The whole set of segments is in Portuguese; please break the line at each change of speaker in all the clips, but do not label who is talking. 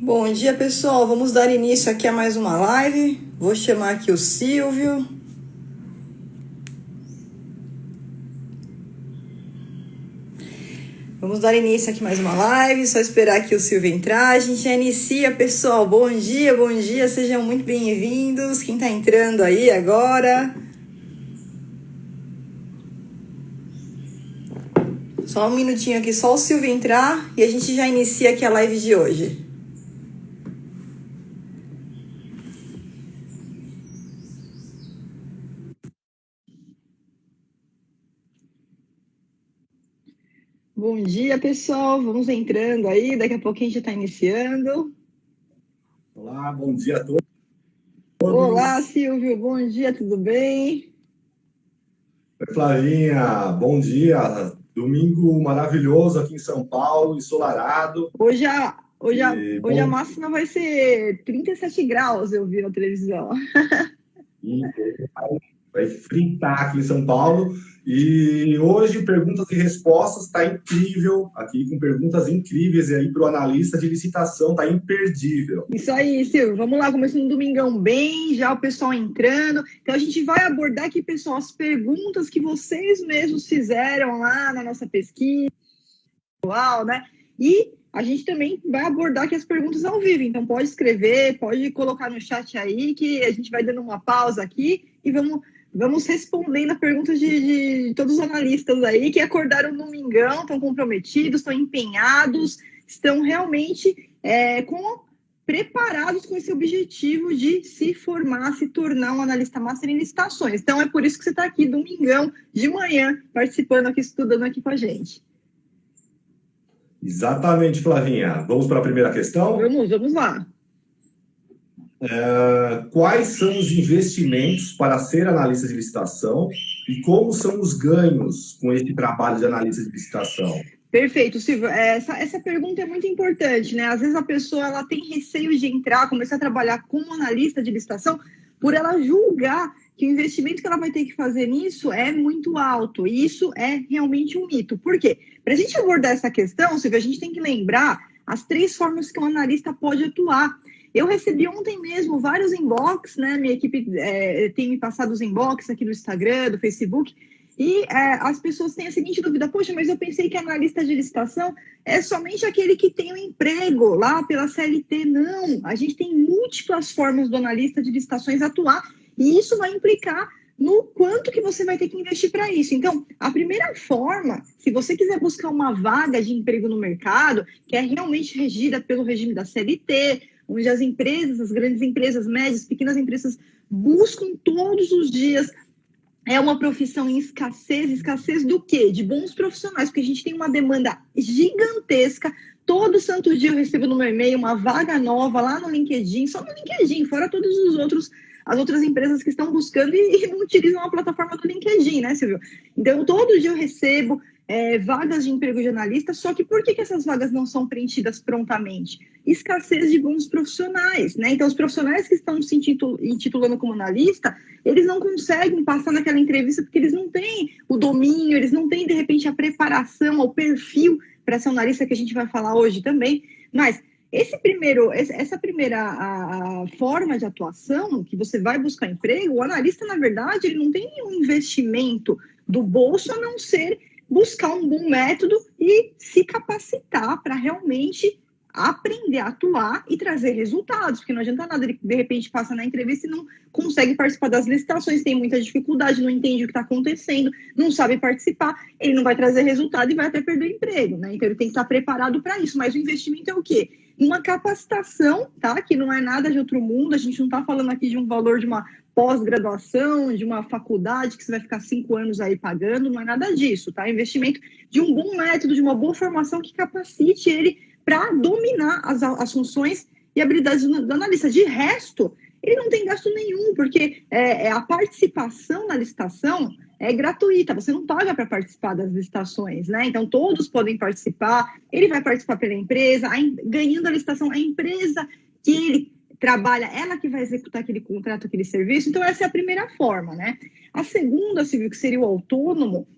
Bom dia, pessoal. Vamos dar início aqui a mais uma live. Vou chamar aqui o Silvio. Vamos dar início aqui a mais uma live. Só esperar aqui o Silvio entrar. A gente já inicia, pessoal. Bom dia, bom dia. Sejam muito bem-vindos. Quem está entrando aí agora? Só um minutinho aqui, só o Silvio entrar e a gente já inicia aqui a live de hoje. Bom dia, pessoal. Vamos entrando aí. Daqui a pouquinho a gente já está iniciando.
Olá, bom dia a todos.
Olá, Silvio. Bom dia, tudo bem?
Oi, Flavinha. Bom dia. Domingo maravilhoso aqui em São Paulo, ensolarado.
Hoje a máxima vai ser 37 graus, eu vi na televisão.
Vai fritar aqui em São Paulo. E hoje, perguntas e respostas, está incrível. Aqui com perguntas incríveis aí para o analista de licitação, está imperdível.
Isso aí, Silvio. Vamos lá, começando um domingão bem, já o pessoal entrando. Então a gente vai abordar aqui, pessoal, as perguntas que vocês mesmos fizeram lá na nossa pesquisa, né? E a gente também vai abordar aqui as perguntas ao vivo. Então pode escrever, pode colocar no chat aí, que a gente vai dando uma pausa aqui e vamos respondendo a perguntas de todos os analistas aí que acordaram no domingão, estão comprometidos, estão empenhados, estão realmente preparados com esse objetivo de se formar, se tornar um analista master em licitações. Então é por isso que você está aqui domingão de manhã, participando aqui, estudando aqui com a gente.
Exatamente, Flavinha. Vamos para a primeira questão?
Vamos lá.
Quais são os investimentos para ser analista de licitação e como são os ganhos com esse trabalho de analista de licitação?
Perfeito, Silvio. Essa pergunta é muito importante, né? Às vezes a pessoa ela tem receio de entrar, começar a trabalhar como analista de licitação, por ela julgar que o investimento que ela vai ter que fazer nisso é muito alto. E isso é realmente um mito. Por quê? Para a gente abordar essa questão, Silvio, a gente tem que lembrar as 3 formas que um analista pode atuar. Eu recebi ontem mesmo vários inbox, né? Minha equipe tem me passado os inbox aqui no Instagram, do Facebook, e as pessoas têm a seguinte dúvida: poxa, mas eu pensei que analista de licitação é somente aquele que tem um emprego lá pela CLT. Não, a gente tem múltiplas formas do analista de licitações atuar, e isso vai implicar no quanto que você vai ter que investir para isso. Então, a primeira forma, se você quiser buscar uma vaga de emprego no mercado, que é realmente regida pelo regime da CLT, onde as empresas, as grandes empresas, médias, pequenas empresas, buscam todos os dias. É uma profissão em escassez. Escassez do quê? De bons profissionais, porque a gente tem uma demanda gigantesca. Todo santo dia eu recebo no meu e-mail uma vaga nova lá no LinkedIn, só no LinkedIn, fora todos os outros, as outras empresas que estão buscando e não utilizam a plataforma do LinkedIn, né, Silvio? Então, todo dia eu recebo vagas de emprego de analista, só que por que essas vagas não são preenchidas prontamente? Escassez de bons profissionais, né? Então, os profissionais que estão se intitulando como analista, eles não conseguem passar naquela entrevista porque eles não têm o domínio, eles não têm, de repente, a preparação, o perfil para ser analista, que a gente vai falar hoje também. Mas essa primeira forma de atuação, que você vai buscar emprego, o analista, na verdade, ele não tem nenhum investimento do bolso, a não ser buscar um bom método e se capacitar para realmente aprender a atuar e trazer resultados, porque não adianta nada, ele de repente passa na entrevista e não consegue participar das licitações, tem muita dificuldade, não entende o que está acontecendo, não sabe participar, ele não vai trazer resultado e vai até perder o emprego, né? Então ele tem que estar preparado para isso. Mas o investimento é o quê? Uma capacitação, tá? Que não é nada de outro mundo, a gente não está falando aqui de um valor de uma pós-graduação, de uma faculdade que você vai ficar 5 anos aí pagando, não é nada disso, tá? Investimento de um bom método, de uma boa formação que capacite ele para dominar as funções e habilidades do analista. De resto, ele não tem gasto nenhum, porque a participação na licitação é gratuita, você não paga para participar das licitações, né? Então, todos podem participar, ele vai participar pela empresa, ganhando a licitação, a empresa que ele trabalha, ela que vai executar aquele contrato, aquele serviço. Então, essa é a primeira forma, né? A segunda, Silvio, que seria o autônomo,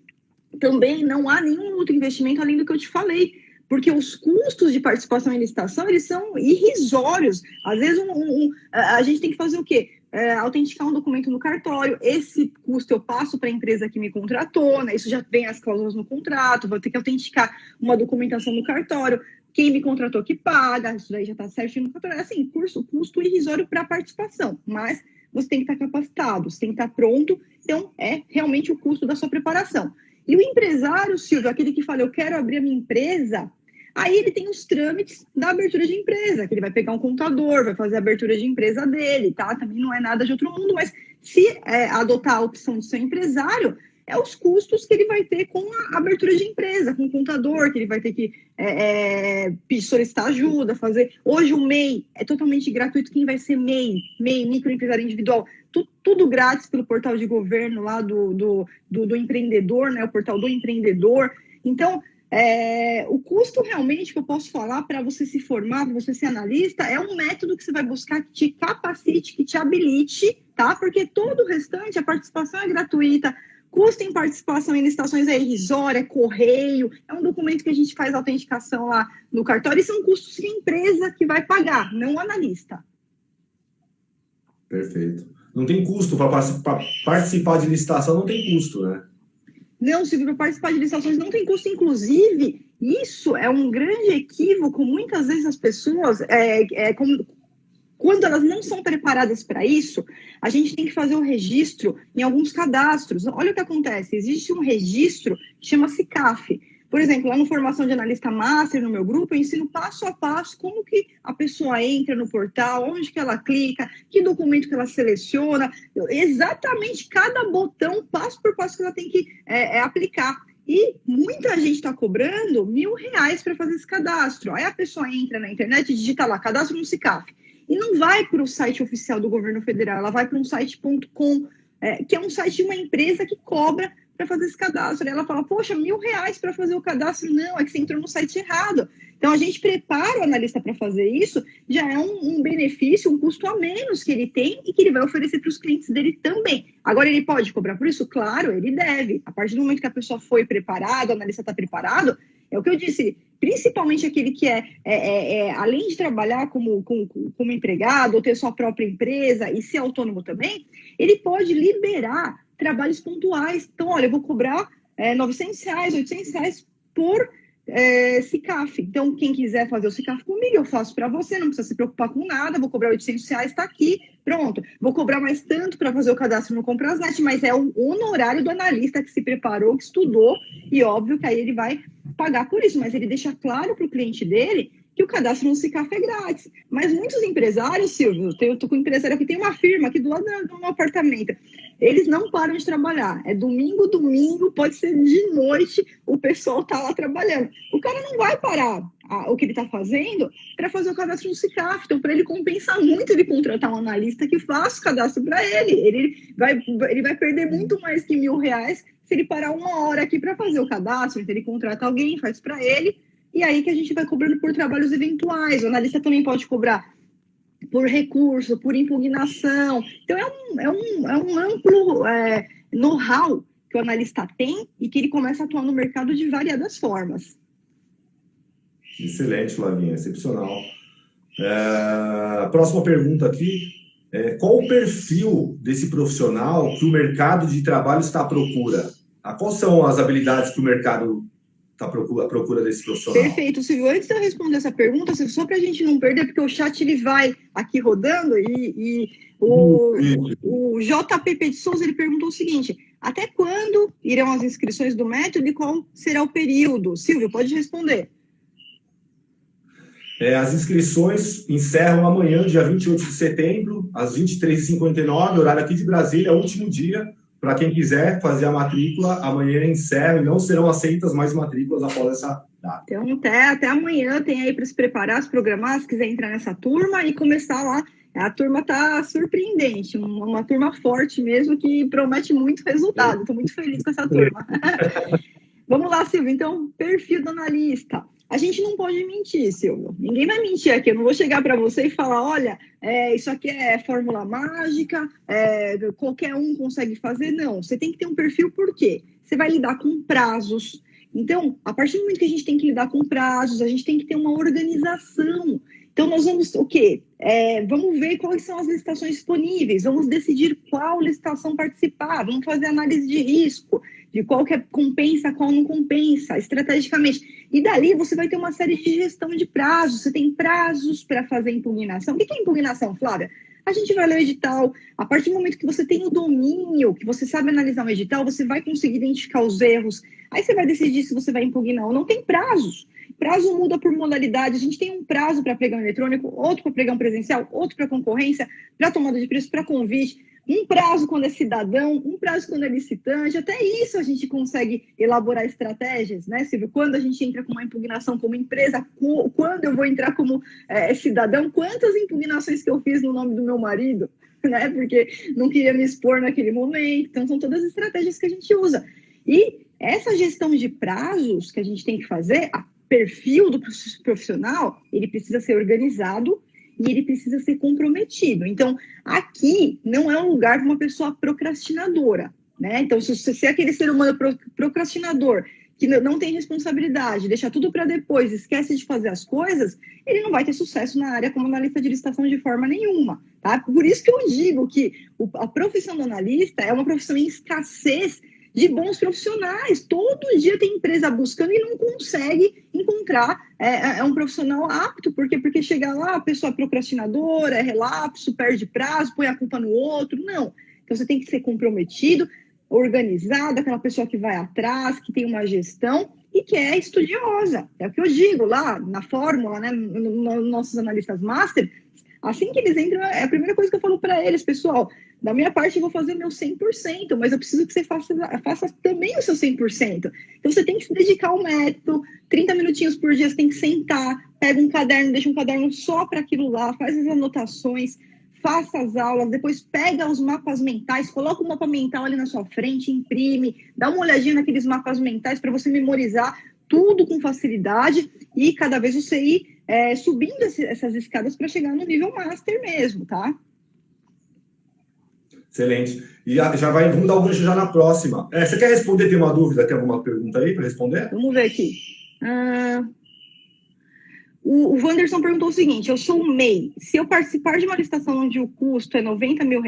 também não há nenhum outro investimento além do que eu te falei, porque os custos de participação em licitação, eles são irrisórios. Às vezes, a gente tem que fazer o quê? Autenticar um documento no cartório, esse custo eu passo para a empresa que me contratou, né? Isso já vem as cláusulas no contrato, vou ter que autenticar uma documentação no cartório, quem me contratou que paga, isso daí já está certinho no cartório. Assim, custo irrisório para a participação, mas você tem que estar capacitado, você tem que estar pronto, então é realmente o custo da sua preparação. E o empresário, Silvio, aquele que fala, eu quero abrir a minha empresa, aí ele tem os trâmites da abertura de empresa, que ele vai pegar um contador, vai fazer a abertura de empresa dele, tá? Também não é nada de outro mundo, mas se adotar a opção de ser empresário, é os custos que ele vai ter com a abertura de empresa, com o contador, que ele vai ter que solicitar ajuda, fazer... Hoje o MEI é totalmente gratuito. Quem vai ser MEI, microempresário individual, tudo grátis pelo portal de governo lá do empreendedor, né? O portal do empreendedor. Então, o custo realmente que eu posso falar para você se formar, para você ser analista, é um método que você vai buscar que te capacite, que te habilite, tá? Porque todo o restante, a participação é gratuita, custo em participação em licitações é irrisório, é correio, é um documento que a gente faz autenticação lá no cartório, e são custos que a empresa que vai pagar, não o analista.
Perfeito. Não tem custo para participar de licitação, não tem custo, né?
Não, Silvio, para participar de licitações não tem custo. Inclusive, isso é um grande equívoco. Muitas vezes as pessoas, quando elas não são preparadas para isso, a gente tem que fazer o registro em alguns cadastros. Olha o que acontece, existe um registro que chama-se CAF. Por exemplo, lá no Formação de Analista Master, no meu grupo, eu ensino passo a passo como que a pessoa entra no portal, onde que ela clica, que documento que ela seleciona, exatamente cada botão, passo por passo, que ela tem que aplicar. E muita gente está cobrando R$1.000 para fazer esse cadastro. Aí a pessoa entra na internet e digita lá, cadastro no SICAF. E não vai para o site oficial do governo federal, ela vai para um site.com, que é um site de uma empresa que cobra para fazer esse cadastro. Aí ela fala, poxa, R$1.000 para fazer o cadastro? Não, é que você entrou no site errado. Então, a gente prepara o analista para fazer isso, já é um benefício, um custo a menos que ele tem e que ele vai oferecer para os clientes dele também. Agora, ele pode cobrar por isso? Claro, ele deve. A partir do momento que a pessoa foi preparada, o analista está preparado, é o que eu disse, principalmente aquele que além de trabalhar como empregado, ou ter sua própria empresa e ser autônomo também, ele pode liberar trabalhos pontuais. Então, olha, eu vou cobrar R$900, R$800 por SICAF. Então, quem quiser fazer o SICAF comigo, eu faço para você, não precisa se preocupar com nada, vou cobrar R$800, está aqui, pronto. Vou cobrar mais tanto para fazer o cadastro no Comprasnet, mas é o honorário do analista que se preparou, que estudou, e óbvio que aí ele vai pagar por isso, mas ele deixa claro para o cliente dele que o cadastro no SICAF é grátis. Mas muitos empresários, Silvio, eu estou com um empresário aqui, tem uma firma aqui do lado do meu apartamento, eles não param de trabalhar. É domingo, pode ser de noite, o pessoal está lá trabalhando. O cara não vai parar o que ele está fazendo para fazer o cadastro no SICAF. Então, para ele compensa muito ele contratar um analista que faça o cadastro para ele. Ele vai perder muito mais que R$1.000 se ele parar 1 hora aqui para fazer o cadastro. Então, ele contrata alguém, faz para ele, e aí que a gente vai cobrando por trabalhos eventuais. O analista também pode cobrar por recurso, por impugnação. Então, é um amplo know-how que o analista tem e que ele começa a atuar no mercado de variadas formas.
Excelente, Flavinha, excepcional. Próxima pergunta aqui. Qual o perfil desse profissional que o mercado de trabalho está à procura? Quais são as habilidades que o mercado está à procura desse profissional?
Perfeito, Silvio. Antes de eu responder essa pergunta, só para a gente não perder, porque o chat ele vai aqui rodando e o JPP de Souza ele perguntou o seguinte: até quando irão as inscrições do método e qual será o período? Silvio, pode responder.
As inscrições encerram amanhã, dia 28 de setembro, às 23h59, horário aqui de Brasília, é o último dia. Para quem quiser fazer a matrícula, amanhã encerra e não serão aceitas mais matrículas após essa data.
Então, até amanhã tem aí para se preparar, se programar, se quiser entrar nessa turma e começar lá. A turma está surpreendente, uma turma forte mesmo, que promete muito resultado. Estou muito feliz com essa turma. Vamos lá, Silvio. Então, perfil do analista. A gente não pode mentir, Silvio. Ninguém vai mentir aqui. Eu não vou chegar para você e falar, olha, isso aqui é fórmula mágica, qualquer um consegue fazer. Não, você tem que ter um perfil, por quê? Você vai lidar com prazos. Então, a partir do momento que a gente tem que lidar com prazos, a gente tem que ter uma organização. Então, nós vamos o quê? Vamos ver quais são as licitações disponíveis, vamos decidir qual licitação participar, vamos fazer análise de risco, de qual que compensa, qual não compensa, estrategicamente. E dali você vai ter uma série de gestão de prazos, você tem prazos para fazer impugnação. O que é impugnação, Flávia? A gente vai ler o edital, a partir do momento que você tem o domínio, que você sabe analisar um edital, você vai conseguir identificar os erros, aí você vai decidir se você vai impugnar ou não. Tem prazos. Prazo muda por modalidade. A gente tem um prazo para pregão eletrônico, outro para pregão presencial, outro para concorrência, para tomada de preço, para convite. Um prazo quando é cidadão, um prazo quando é licitante. Até isso a gente consegue elaborar estratégias, né, Silvio? Quando a gente entra com uma impugnação como empresa, quando eu vou entrar como cidadão, quantas impugnações que eu fiz no nome do meu marido, né? Porque não queria me expor naquele momento. Então, são todas as estratégias que a gente usa. E essa gestão de prazos que a gente tem que fazer, perfil do profissional, ele precisa ser organizado e ele precisa ser comprometido. Então, aqui não é um lugar para uma pessoa procrastinadora, né? Então, se você é aquele ser humano procrastinador, que não tem responsabilidade, deixa tudo para depois, esquece de fazer as coisas, ele não vai ter sucesso na área como analista de licitação de forma nenhuma, tá? Por isso que eu digo que a profissão do analista é uma profissão em escassez de bons profissionais. Todo dia tem empresa buscando e não consegue encontrar um profissional apto. Por quê? Porque chega lá, a pessoa é procrastinadora, é relapso, perde prazo, põe a culpa no outro. Não. Então, você tem que ser comprometido, organizado, aquela pessoa que vai atrás, que tem uma gestão e que é estudiosa. É o que eu digo lá na fórmula, né, nos nossos analistas master. Assim que eles entram, é a primeira coisa que eu falo para eles, pessoal, da minha parte eu vou fazer o meu 100%, mas eu preciso que você faça também o seu 100%. Então você tem que se dedicar ao método, 30 minutinhos por dia você tem que sentar, pega um caderno, deixa um caderno só para aquilo lá, faz as anotações, faça as aulas, depois pega os mapas mentais, coloca o mapa mental ali na sua frente, imprime, dá uma olhadinha naqueles mapas mentais para você memorizar tudo com facilidade e cada vez você ir subindo essas escadas para chegar no nível master mesmo, tá?
Excelente. E vamos dar o gancho já na próxima. Você quer responder? Tem uma dúvida? Tem alguma pergunta aí para responder?
Vamos ver aqui. O Wanderson perguntou o seguinte: eu sou um MEI. Se eu participar de uma licitação onde o custo é R$90 mil,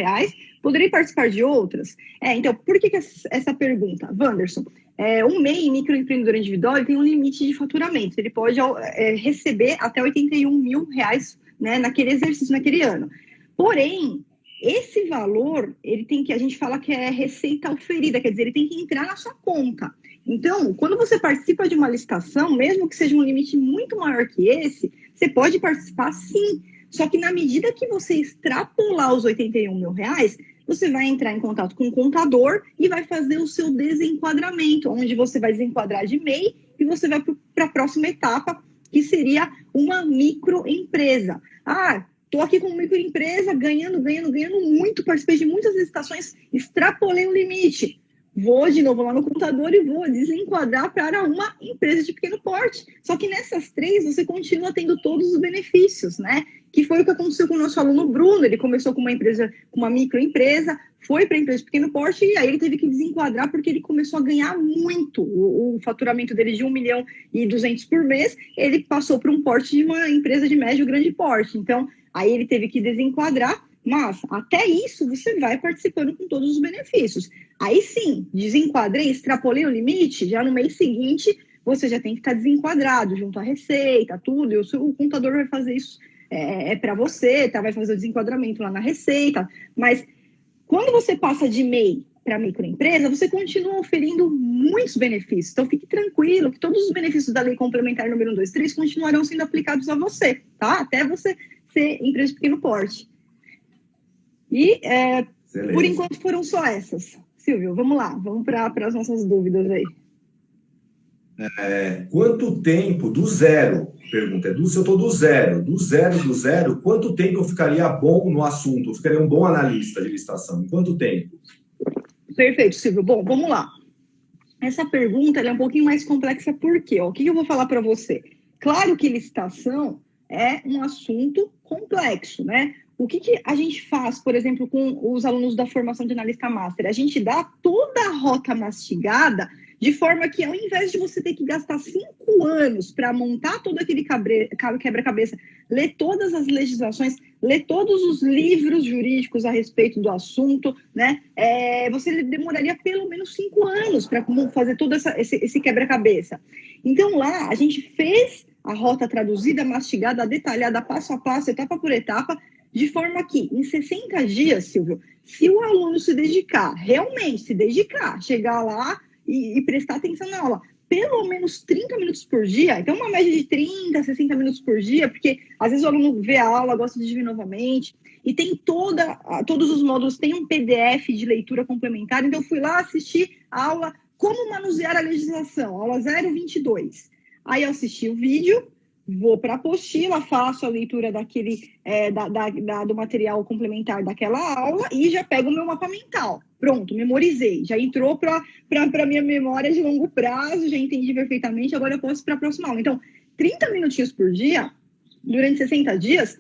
poderei participar de outras? Então, por que essa pergunta? Wanderson, um MEI, microempreendedor individual, ele tem um limite de faturamento. Ele pode receber até R$81 mil, né, naquele exercício, naquele ano. Porém, esse valor, a gente fala que é receita oferida, quer dizer, ele tem que entrar na sua conta. Então, quando você participa de uma licitação, mesmo que seja um limite muito maior que esse, você pode participar sim. Só que na medida que você extrapolar os R$81 mil, você vai entrar em contato com o contador e vai fazer o seu desenquadramento, onde você vai desenquadrar de MEI e você vai para a próxima etapa, que seria uma microempresa. Estou aqui como microempresa, ganhando muito, participei de muitas licitações, extrapolei o limite. Vou de novo lá no contador e vou desenquadrar para uma empresa de pequeno porte. Só que nessas três você continua tendo todos os benefícios, né? Que foi o que aconteceu com o nosso aluno Bruno. Ele começou com uma microempresa, foi para a empresa de pequeno porte e aí ele teve que desenquadrar porque ele começou a ganhar muito. O faturamento dele de 1.200.000 por mês, ele passou para um porte de uma empresa de médio e grande porte. Então, aí ele teve que desenquadrar, mas até isso você vai participando com todos os benefícios. Aí sim, desenquadrei, extrapolei o limite, já no mês seguinte você já tem que estar desenquadrado junto à receita, tudo, e o contador vai fazer isso para você, tá? Vai fazer o desenquadramento lá na receita, mas quando você passa de MEI para microempresa, você continua oferindo muitos benefícios. Então, fique tranquilo que todos os benefícios da Lei Complementar número 123 continuarão sendo aplicados a você, tá? Até você ser empresa de pequeno porte. E, por enquanto, foram só essas. Silvio, vamos lá. Vamos para as nossas dúvidas aí.
Quanto tempo, do zero, pergunta, se eu estou do zero, quanto tempo eu ficaria bom no assunto? Eu ficaria um bom analista de licitação? Quanto tempo?
Perfeito, Silvio. Bom, vamos lá. Essa pergunta é um pouquinho mais complexa, por quê? O que eu vou falar para você? Claro que licitação é um assunto complexo, né? O que a gente faz, por exemplo, com os alunos da formação de analista master? A gente dá toda a rota mastigada de forma que, ao invés de você ter que gastar 5 anos para montar todo aquele quebra-cabeça, ler todas as legislações, ler todos os livros jurídicos a respeito do assunto, né? Você demoraria pelo menos 5 anos para fazer todo esse quebra-cabeça. Então, lá, a gente fez a rota traduzida, mastigada, detalhada, passo a passo, etapa por etapa, de forma que, em 60 dias, Silvio, se o aluno se dedicar, realmente se dedicar, chegar lá e prestar atenção na aula, pelo menos 30 minutos por dia, então uma média de 30, 60 minutos por dia, porque às vezes o aluno vê a aula, gosta de vir novamente, e tem todos os módulos, tem um PDF de leitura complementar, então eu fui lá assistir a aula Como Manusear a Legislação, aula 022. Aí eu assisti o vídeo, vou para a apostila, faço a leitura do material complementar daquela aula e já pego o meu mapa mental. Pronto, memorizei. Já entrou para a minha memória de longo prazo, já entendi perfeitamente, agora eu posso ir para a próxima aula. Então, 30 minutinhos por dia, durante 60 dias,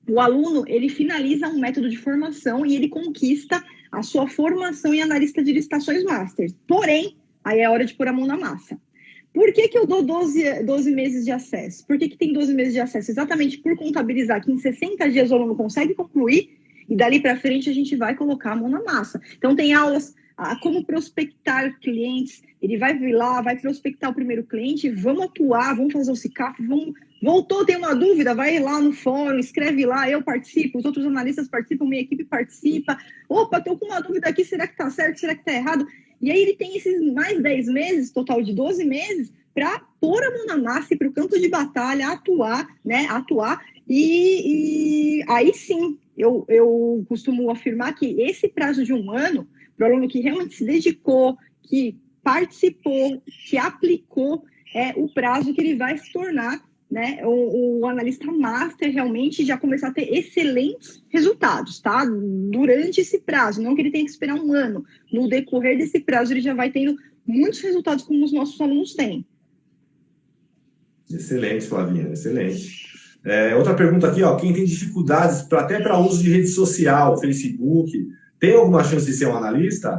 o aluno ele finaliza um método de formação e ele conquista a sua formação em analista de licitações master. Porém, aí é hora de pôr a mão na massa. Por que eu dou 12 meses de acesso? Por que tem 12 meses de acesso? Exatamente por contabilizar que em 60 dias o aluno consegue concluir e dali para frente a gente vai colocar a mão na massa. Então tem aulas como prospectar clientes, ele vai vir lá, vai prospectar o primeiro cliente, vamos atuar, vamos fazer o SICAF, voltou, tem uma dúvida, vai lá no fórum, escreve lá, eu participo, os outros analistas participam, minha equipe participa. Opa, estou com uma dúvida aqui, será que está certo, será que está errado? E aí ele tem esses mais 10 meses, total de 12 meses, para pôr a mão na massa e para o campo de batalha, atuar, e aí sim, eu costumo afirmar que esse prazo de 1 ano, para o aluno que realmente se dedicou, que participou, que aplicou, é o prazo que ele vai se tornar, né, o analista master realmente já começar a ter excelentes resultados, tá? Durante esse prazo, não que ele tenha que esperar 1 ano. No decorrer desse prazo, ele já vai tendo muitos resultados como os nossos alunos têm.
Excelente, Flavinha, excelente. Outra pergunta aqui, quem tem dificuldades até para uso de rede social, Facebook, tem alguma chance de ser um analista?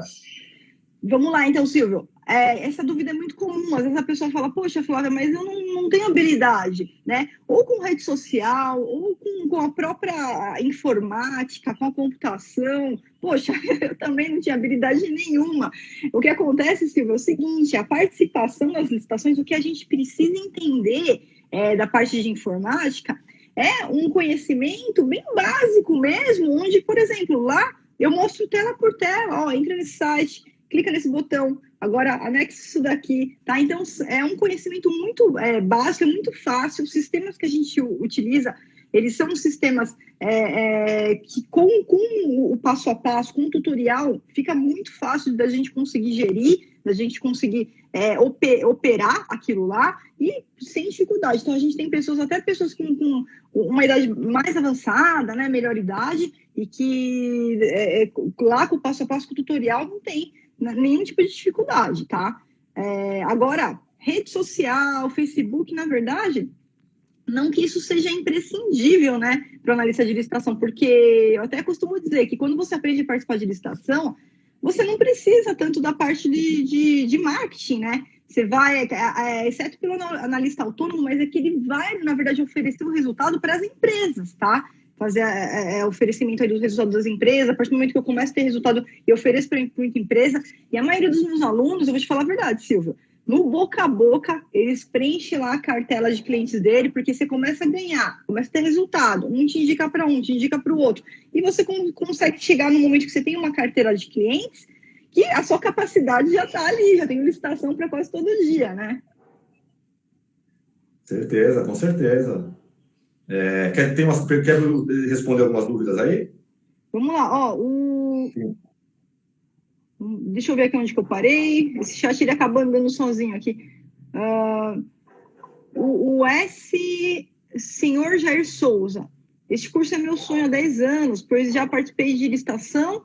Vamos lá, então, Silvio. Essa dúvida é muito comum. Às vezes a pessoa fala, poxa, Flávia, mas eu não tenho habilidade, né? Ou com rede social, ou com a própria informática, com a computação. Poxa, eu também não tinha habilidade nenhuma. O que acontece, Silvio, é o seguinte, a participação nas licitações, o que a gente precisa entender da parte de informática é um conhecimento bem básico mesmo, onde, por exemplo, lá eu mostro tela por tela, entra nesse site, clica nesse botão, agora anexa isso daqui, tá? Então, é um conhecimento muito básico, é muito fácil. Os sistemas que a gente utiliza, eles são sistemas que com o passo a passo, com o tutorial, fica muito fácil da gente conseguir gerir, da gente conseguir operar aquilo lá e sem dificuldade. Então, a gente tem até pessoas com uma idade mais avançada, né, melhor idade, e que lá com o passo a passo, com o tutorial, não tem nenhum tipo de dificuldade, tá? Agora, rede social, Facebook, na verdade, não que isso seja imprescindível, né, para o analista de licitação, porque eu até costumo dizer que quando você aprende a participar de licitação, você não precisa tanto da parte de marketing, né? Você vai, exceto pelo analista autônomo, mas é que ele vai, na verdade, oferecer o resultado para as empresas, tá? Fazer oferecimento aí dos resultados das empresas. A partir do momento que eu começo a ter resultado, eu ofereço para muita empresa. E a maioria dos meus alunos, eu vou te falar a verdade, Silvio, no boca a boca, eles preenchem lá a cartela de clientes dele, porque você começa a ganhar, começa a ter resultado. Um te indica para um, te indica para o outro. E você consegue chegar no momento que você tem uma carteira de clientes, que a sua capacidade já está ali, já tem licitação para quase todo dia, né?
Certeza, com certeza. Quer responder algumas dúvidas aí?
Vamos lá, deixa eu ver aqui onde que eu parei. Esse chat ele acabou andando sozinho aqui. O Senhor Jair Souza. Este curso é meu sonho há 10 anos, pois já participei de licitação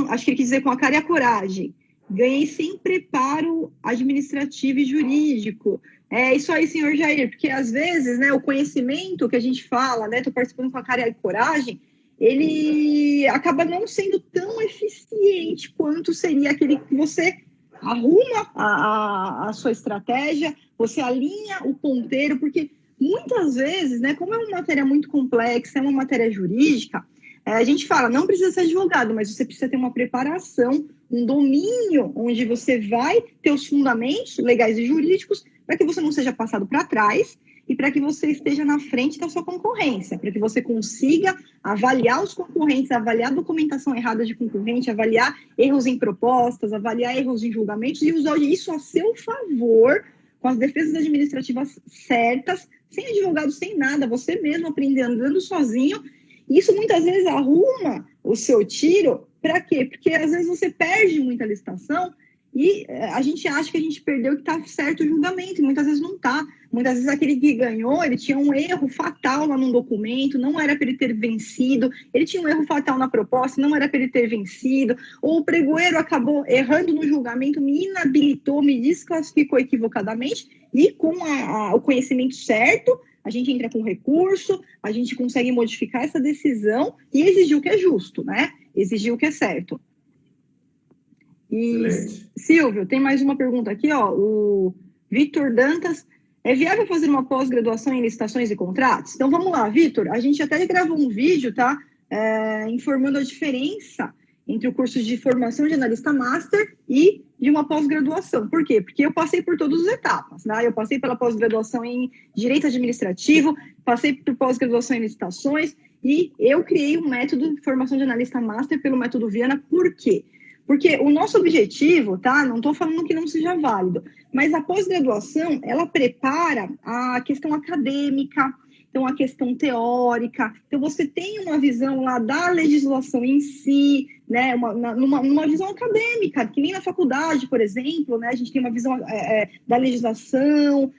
acho que ele quis dizer com a cara e a coragem. Ganhei sem preparo administrativo e jurídico. É isso aí, senhor Jair, porque às vezes, né, o conhecimento que a gente fala, né, tô participando com a cara e a coragem, ele acaba não sendo tão eficiente quanto seria aquele que você arruma a sua estratégia, você alinha o ponteiro, porque muitas vezes, né, como é uma matéria muito complexa, é uma matéria jurídica, a gente fala, não precisa ser advogado, mas você precisa ter uma preparação, um domínio, onde você vai ter os fundamentos legais e jurídicos para que você não seja passado para trás e para que você esteja na frente da sua concorrência, para que você consiga avaliar os concorrentes, avaliar a documentação errada de concorrente, avaliar erros em propostas, avaliar erros em julgamentos e usar isso a seu favor, com as defesas administrativas certas, sem advogado, sem nada, você mesmo aprendendo, andando sozinho. Isso muitas vezes arruma o seu tiro. Para quê? Porque às vezes você perde muita licitação e a gente acha que a gente perdeu, que está certo o julgamento, e muitas vezes não está. Muitas vezes aquele que ganhou, ele tinha um erro fatal lá num documento, não era para ele ter vencido, ele tinha um erro fatal na proposta, não era para ele ter vencido, ou o pregoeiro acabou errando no julgamento, me inabilitou, me desclassificou equivocadamente, e com o conhecimento certo, a gente entra com recurso, a gente consegue modificar essa decisão e exigir o que é justo, né? Exigir o que é certo. E, Silvio, tem mais uma pergunta aqui, ó. O Vitor Dantas. É viável fazer uma pós-graduação em licitações e contratos? Então, vamos lá, Vitor. A gente até gravou um vídeo, tá? Informando a diferença entre o curso de formação de analista master e de uma pós-graduação. Por quê? Porque eu passei por todas as etapas, né? Eu passei pela pós-graduação em Direito Administrativo, passei por pós-graduação em licitações e eu criei um método de formação de analista master pelo método Viana. Por quê? Porque o nosso objetivo, tá? Não estou falando que não seja válido, mas a pós-graduação, ela prepara a questão acadêmica, então a questão teórica. Então você tem uma visão lá da legislação em si, né? Numa visão acadêmica, que nem na faculdade, por exemplo, né? A gente tem uma visão da legislação,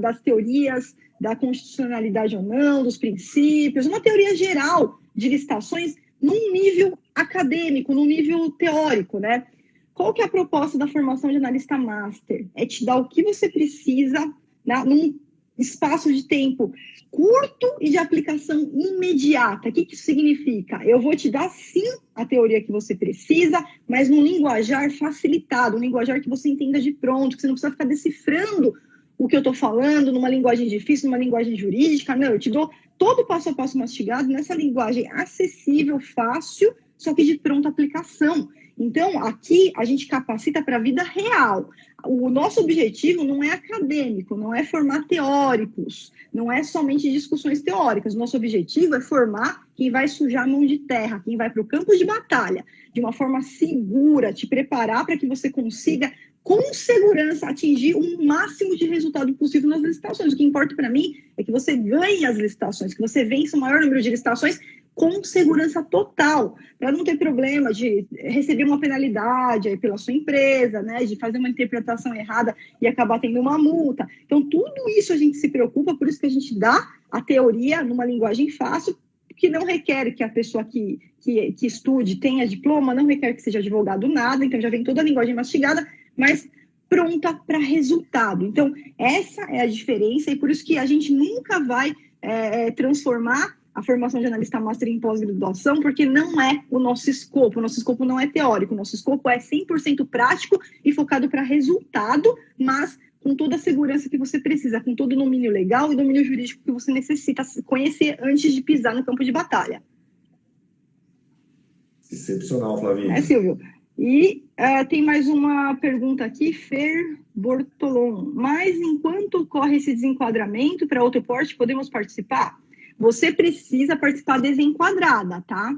das teorias, da constitucionalidade ou não, dos princípios, uma teoria geral de licitações num nível acadêmico, num nível teórico, né? Qual que é a proposta da formação de analista master? É te dar o que você precisa, né, num espaço de tempo curto e de aplicação imediata. O que isso significa? Eu vou te dar, sim, a teoria que você precisa, mas num linguajar facilitado, um linguajar que você entenda de pronto, que você não precisa ficar decifrando o que eu estou falando numa linguagem difícil, numa linguagem jurídica. Não, eu te dou todo o passo a passo mastigado nessa linguagem acessível, fácil, só que de pronta aplicação. Então, aqui a gente capacita para a vida real. O nosso objetivo não é acadêmico, não é formar teóricos, não é somente discussões teóricas. O nosso objetivo é formar quem vai sujar a mão de terra, quem vai para o campo de batalha, de uma forma segura, te preparar para que você consiga, com segurança, atingir o máximo de resultado possível nas licitações. O que importa para mim é que você ganhe as licitações, que você vença o maior número de licitações com segurança total, para não ter problema de receber uma penalidade pela sua empresa, né, de fazer uma interpretação errada e acabar tendo uma multa. Então, tudo isso a gente se preocupa, por isso que a gente dá a teoria numa linguagem fácil, que não requer que a pessoa que estude tenha diploma, não requer que seja advogado, nada, então já vem toda a linguagem mastigada, mas pronta para resultado. Então, essa é a diferença e por isso que a gente nunca vai transformar a formação de analista master em pós-graduação, porque não é o nosso escopo não é teórico, o nosso escopo é 100% prático e focado para resultado, mas com toda a segurança que você precisa, com todo o domínio legal e domínio jurídico que você necessita conhecer antes de pisar no campo de batalha.
Excepcional, Flavinha.
Silvio. E tem mais uma pergunta aqui, Fer Bortolom. Mas enquanto ocorre esse desenquadramento para outro porte, podemos participar? Você precisa participar desenquadrada, tá?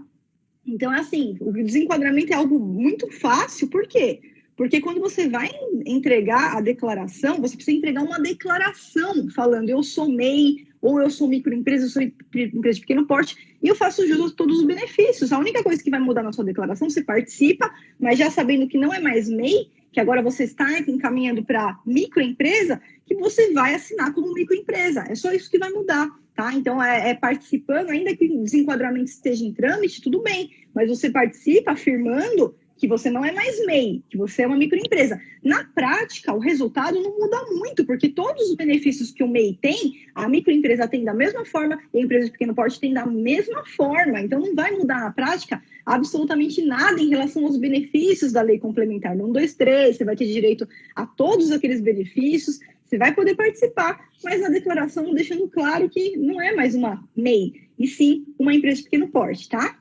Então, é assim, o desenquadramento é algo muito fácil, por quê? Porque quando você vai entregar a declaração, você precisa entregar uma declaração falando eu sou MEI, ou eu sou microempresa, eu sou empresa de pequeno porte, e eu faço jus a todos os benefícios. A única coisa que vai mudar na sua declaração, você participa, mas já sabendo que não é mais MEI, que agora você está encaminhando para microempresa, que você vai assinar como microempresa. É só isso que vai mudar, tá? Então, participando, ainda que o desenquadramento esteja em trâmite, tudo bem, mas você participa afirmando que você não é mais MEI, que você é uma microempresa. Na prática, o resultado não muda muito, porque todos os benefícios que o MEI tem, a microempresa tem da mesma forma e a empresa de pequeno porte tem da mesma forma. Então, não vai mudar na prática absolutamente nada em relação aos benefícios da lei complementar 123, você vai ter direito a todos aqueles benefícios, você vai poder participar, mas na declaração deixando claro que não é mais uma MEI, e sim uma empresa de pequeno porte, tá?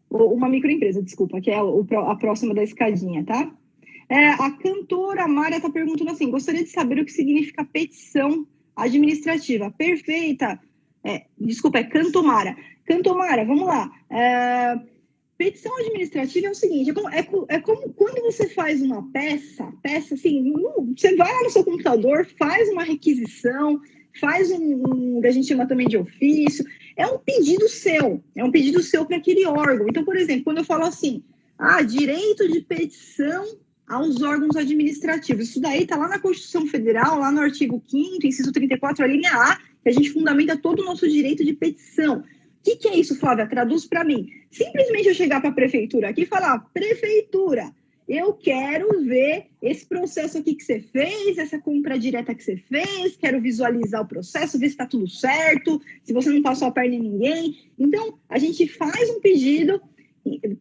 Ou uma microempresa, desculpa, que é a próxima da escadinha, tá? A cantora Mara está perguntando assim, gostaria de saber o que significa petição administrativa. Perfeita. Desculpa, é Cantomara. Cantomara, vamos lá. Petição administrativa é o seguinte, é como quando você faz uma peça assim, você vai lá no seu computador, faz uma requisição, faz que a gente chama também de ofício, é um pedido seu para aquele órgão. Então, por exemplo, quando eu falo assim, direito de petição aos órgãos administrativos, isso daí está lá na Constituição Federal, lá no artigo 5º, inciso 34, a linha A, que a gente fundamenta todo o nosso direito de petição. O que é isso, Flávia? Traduz para mim. Simplesmente eu chegar para a prefeitura aqui e falar, prefeitura, eu quero ver esse processo aqui que você fez, essa compra direta que você fez, quero visualizar o processo, ver se está tudo certo, se você não passou a perna em ninguém. Então, a gente faz um pedido,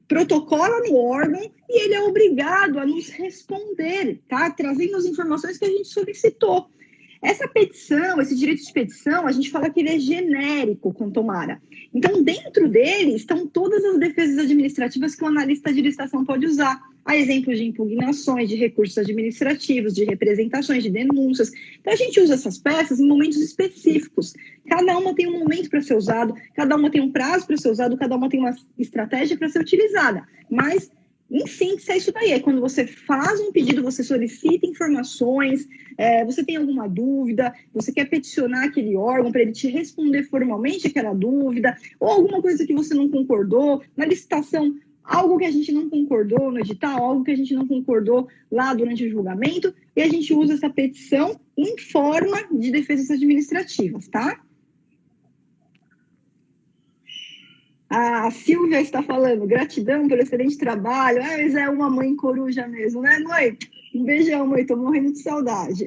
protocola no órgão e ele é obrigado a nos responder, tá? Trazendo as informações que a gente solicitou. Essa petição, esse direito de petição, a gente fala que ele é genérico, Cantomara. Então, dentro dele estão todas as defesas administrativas que o analista de licitação pode usar. Há exemplos de impugnações, de recursos administrativos, de representações, de denúncias. Então, a gente usa essas peças em momentos específicos. Cada uma tem um momento para ser usado, cada uma tem um prazo para ser usado, cada uma tem uma estratégia para ser utilizada. Mas, em síntese, é isso daí. É quando você faz um pedido, você solicita informações, você tem alguma dúvida, você quer peticionar aquele órgão para ele te responder formalmente aquela dúvida, ou alguma coisa que você não concordou, na licitação, algo que a gente não concordou no edital, algo que a gente não concordou lá durante o julgamento, e a gente usa essa petição em forma de defesas administrativas, tá? A Silvia está falando, gratidão pelo excelente trabalho. Mas é uma mãe coruja mesmo, né, mãe? Um beijão, mãe, tô morrendo de saudade.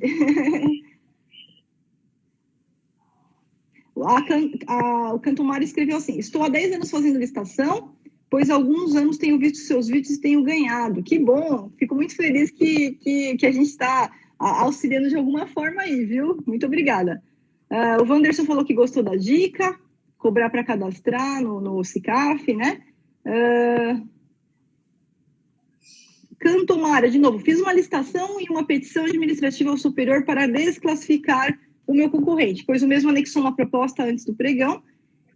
O Cantomara escreveu assim, estou há 10 anos fazendo licitação, pois há alguns anos tenho visto seus vídeos e tenho ganhado. Que bom, fico muito feliz que a gente está auxiliando de alguma forma aí, viu? Muito obrigada. O Wanderson falou que gostou da dica, cobrar para cadastrar no SICAF, né? Cantomara, de novo, fiz uma licitação e uma petição administrativa ao superior para desclassificar o meu concorrente, pois o mesmo anexou uma proposta antes do pregão,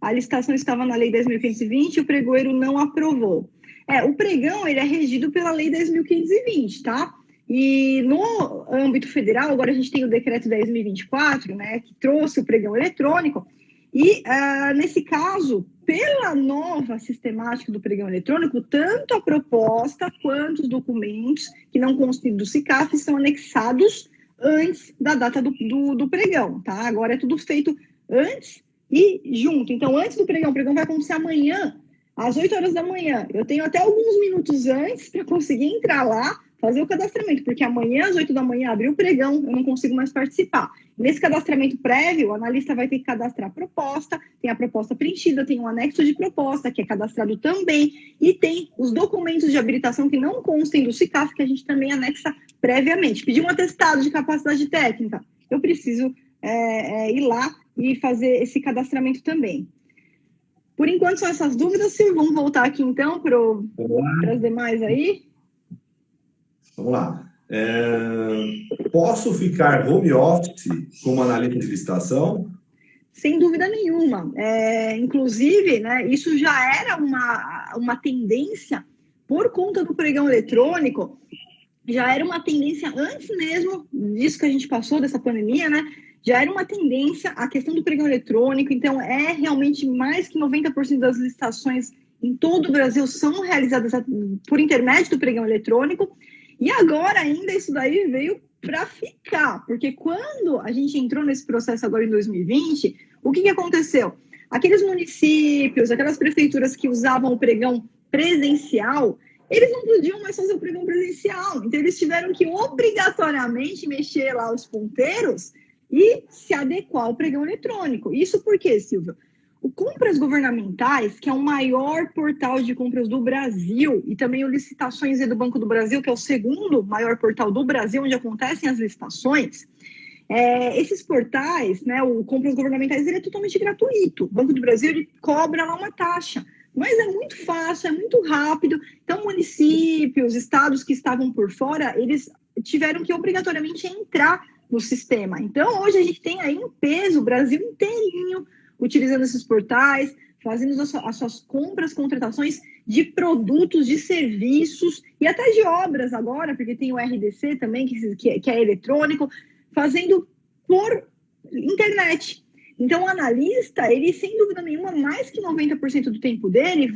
a licitação estava na Lei 10.520 e o pregoeiro não aprovou. O pregão, ele é regido pela Lei 10.520, tá? E no âmbito federal, agora a gente tem o decreto 10.024, né, que trouxe o pregão eletrônico, e nesse caso, pela nova sistemática do pregão eletrônico, tanto a proposta quanto os documentos que não constam do SICAF são anexados antes da data do pregão, tá? Agora é tudo feito antes e junto. Então, antes do pregão, o pregão vai acontecer amanhã, às 8 horas da manhã. Eu tenho até alguns minutos antes para conseguir entrar lá, fazer o cadastramento, porque amanhã, às 8 da manhã, abriu o pregão, eu não consigo mais participar. Nesse cadastramento prévio, o analista vai ter que cadastrar a proposta, tem a proposta preenchida, tem um anexo de proposta, que é cadastrado também, e tem os documentos de habilitação que não constem do SICAF, que a gente também anexa previamente. Pedir um atestado de capacidade técnica, eu preciso ir lá e fazer esse cadastramento também. Por enquanto, são essas dúvidas, Silvio. Vamos voltar aqui, então, para as demais aí.
Vamos lá. Posso ficar home office como analista de licitação?
Sem dúvida nenhuma. Inclusive, né, isso já era uma tendência por conta do pregão eletrônico, já era uma tendência antes mesmo disso que a gente passou, dessa pandemia, né? Já era uma tendência a questão do pregão eletrônico, então realmente mais que 90% das licitações em todo o Brasil são realizadas por intermédio do pregão eletrônico. E agora ainda isso daí veio para ficar, porque quando a gente entrou nesse processo agora em 2020, o que aconteceu? Aqueles municípios, aquelas prefeituras que usavam o pregão presencial, eles não podiam mais fazer o pregão presencial. Então, eles tiveram que obrigatoriamente mexer lá os ponteiros e se adequar ao pregão eletrônico. Isso por quê, Silvio? O Compras Governamentais, que é o maior portal de compras do Brasil, e também o Licitações do Banco do Brasil, que é o segundo maior portal do Brasil, onde acontecem as licitações, esses portais, né, o Compras Governamentais, ele é totalmente gratuito. O Banco do Brasil, ele cobra lá uma taxa, mas é muito fácil, é muito rápido. Então, municípios, estados que estavam por fora, eles tiveram que obrigatoriamente entrar no sistema. Então, hoje a gente tem aí em peso o Brasil inteirinho utilizando esses portais, fazendo as suas compras, contratações de produtos, de serviços e até de obras agora, porque tem o RDC também, que é eletrônico, fazendo por internet. Então, o analista, ele, sem dúvida nenhuma, mais que 90% do tempo dele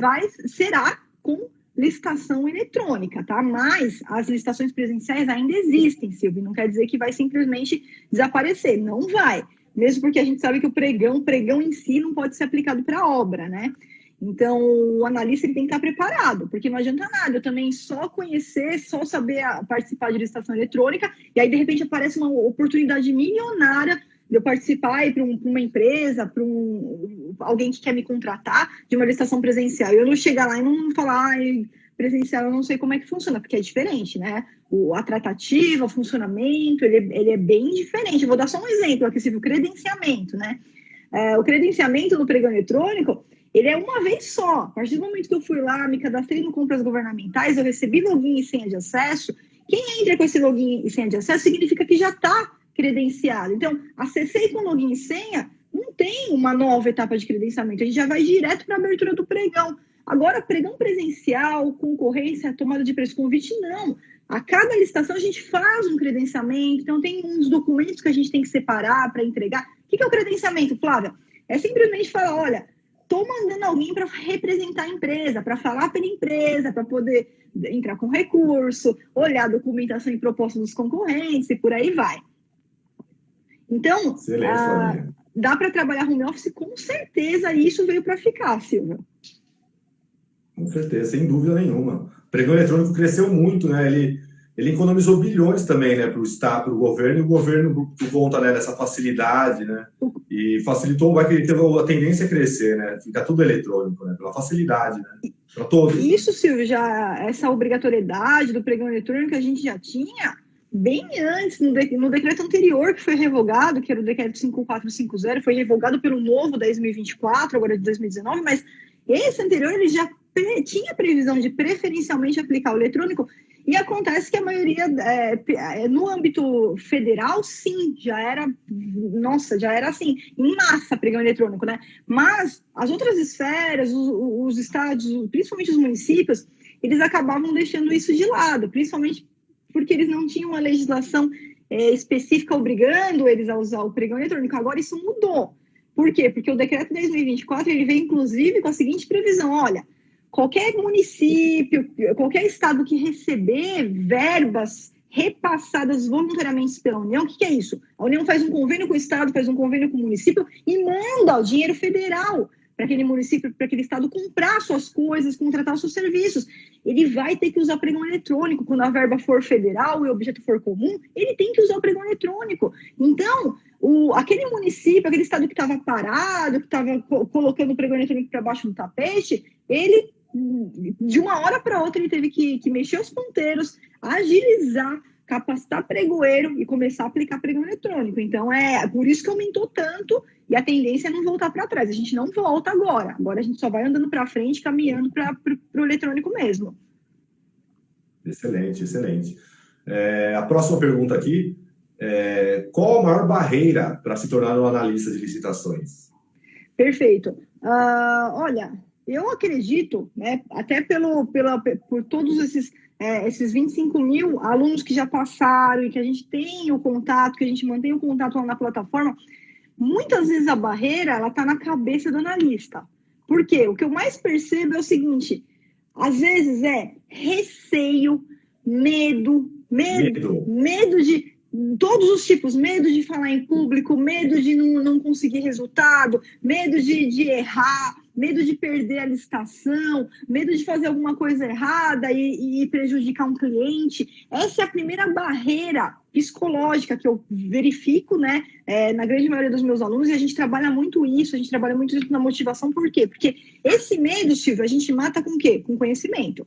será com licitação eletrônica, tá? Mas as licitações presenciais ainda existem, Silvio, não quer dizer que vai simplesmente desaparecer, não vai. Mesmo porque a gente sabe que o pregão em si não pode ser aplicado para obra, né? Então, o analista ele tem que estar preparado, porque não adianta nada eu também só conhecer, só saber participar de licitação eletrônica, e aí, de repente, aparece uma oportunidade milionária de eu participar para uma empresa, para alguém que quer me contratar de uma licitação presencial. E eu não chegar lá e não falar, presencial, eu não sei como é que funciona, porque é diferente, né? A tratativa, o funcionamento, ele é bem diferente. Eu vou dar só um exemplo aqui, o credenciamento, né? O credenciamento no pregão eletrônico, ele é uma vez só. A partir do momento que eu fui lá, me cadastrei no Compras Governamentais, eu recebi login e senha de acesso. Quem entra com esse login e senha de acesso significa que já está credenciado. Então, acessei com login e senha, não tem uma nova etapa de credenciamento. A gente já vai direto para a abertura do pregão. Agora, pregão presencial, concorrência, tomada de preço, convite, não. A cada licitação a gente faz um credenciamento, então tem uns documentos que a gente tem que separar para entregar. O que é o credenciamento, Flávia? É simplesmente falar, olha, estou mandando alguém para representar a empresa, para falar pela empresa, para poder entrar com recurso, olhar a documentação e proposta dos concorrentes e por aí vai. Então, dá para trabalhar home office com certeza, e isso veio para ficar, Silvia.
Com certeza, sem dúvida nenhuma. O pregão eletrônico cresceu muito, né? Ele economizou bilhões também, né, para o Estado, para o governo, e o governo, por conta, né, dessa facilidade, né? E facilitou, vai que ele teve a tendência a crescer, né? Fica tudo eletrônico, né? Pela facilidade, né? Para todos.
Isso, Silvio, essa obrigatoriedade do pregão eletrônico a gente já tinha bem antes, no decreto anterior que foi revogado, que era o decreto 5450, foi revogado pelo novo 10.024, agora de 2019, mas esse anterior ele já tinha previsão de preferencialmente aplicar o eletrônico, e acontece que a maioria, no âmbito federal, sim, já era assim, em massa pregão eletrônico, né? Mas as outras esferas, os estados, principalmente os municípios, eles acabavam deixando isso de lado, principalmente porque eles não tinham uma legislação específica obrigando eles a usar o pregão eletrônico. Agora isso mudou. Por quê? Porque o decreto 10.024, ele veio, inclusive, com a seguinte previsão, olha, qualquer município, qualquer estado que receber verbas repassadas voluntariamente pela União, o que é isso? A União faz um convênio com o estado, faz um convênio com o município e manda o dinheiro federal para aquele município, para aquele estado comprar suas coisas, contratar seus serviços. Ele vai ter que usar pregão eletrônico. Quando a verba for federal e o objeto for comum, ele tem que usar o pregão eletrônico. Então, aquele município, aquele estado que estava parado, que estava colocando o pregão eletrônico para baixo do tapete, ele, de uma hora para outra, ele teve que mexer os ponteiros, agilizar, capacitar pregoeiro e começar a aplicar pregão eletrônico. Então, por isso que aumentou tanto, e a tendência é não voltar para trás. A gente não volta agora. Agora a gente só vai andando para frente, caminhando para o eletrônico mesmo.
Excelente, excelente. A próxima pergunta aqui qual a maior barreira para se tornar um analista de licitações?
Perfeito. Olha, eu acredito, né, até por todos esses 25 mil alunos que já passaram e que a gente tem o contato, que a gente mantém o contato lá na plataforma, muitas vezes a barreira ela está na cabeça do analista. Por quê? O que eu mais percebo é o seguinte, às vezes receio, medo todos os tipos, medo de falar em público, medo de não conseguir resultado, medo de errar, medo de perder a licitação, medo de fazer alguma coisa errada e prejudicar um cliente. Essa é a primeira barreira psicológica que eu verifico, né, na grande maioria dos meus alunos, e a gente trabalha muito isso, na motivação. Por quê? Porque esse medo, Silvio, a gente mata com o quê? Com conhecimento.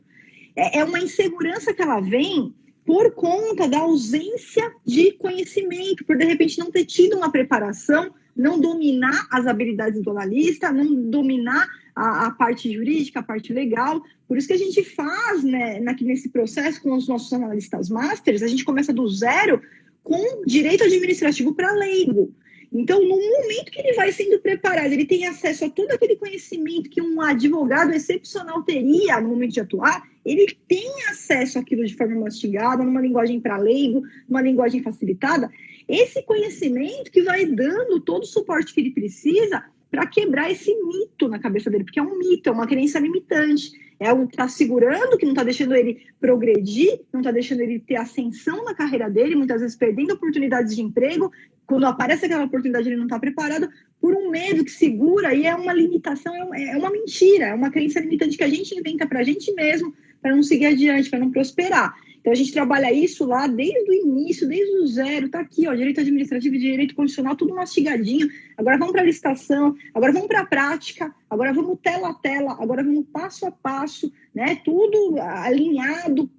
É uma insegurança que ela vem por conta da ausência de conhecimento, por de repente não ter tido uma preparação, não dominar as habilidades do analista, não dominar a parte jurídica, a parte legal. Por isso que a gente faz, né, nesse processo com os nossos analistas masters, a gente começa do zero com direito administrativo para leigo. Então, no momento que ele vai sendo preparado, ele tem acesso a todo aquele conhecimento que um advogado excepcional teria no momento de atuar, ele tem acesso àquilo de forma mastigada, numa linguagem para leigo, numa linguagem facilitada. Esse conhecimento que vai dando todo o suporte que ele precisa para quebrar esse mito na cabeça dele, porque é um mito, é uma crença limitante, é algo que está segurando, que não está deixando ele progredir, não está deixando ele ter ascensão na carreira dele, muitas vezes perdendo oportunidades de emprego. Quando aparece aquela oportunidade, ele não está preparado, por um medo que segura, e é uma limitação, é uma mentira, é uma crença limitante que a gente inventa para a gente mesmo, para não seguir adiante, para não prosperar. Então, a gente trabalha isso lá desde o início, desde o zero. Está aqui, ó, direito administrativo e direito constitucional, tudo mastigadinho. Agora vamos para a licitação, agora vamos para a prática, agora vamos tela a tela, agora vamos passo a passo, né? Tudo alinhado,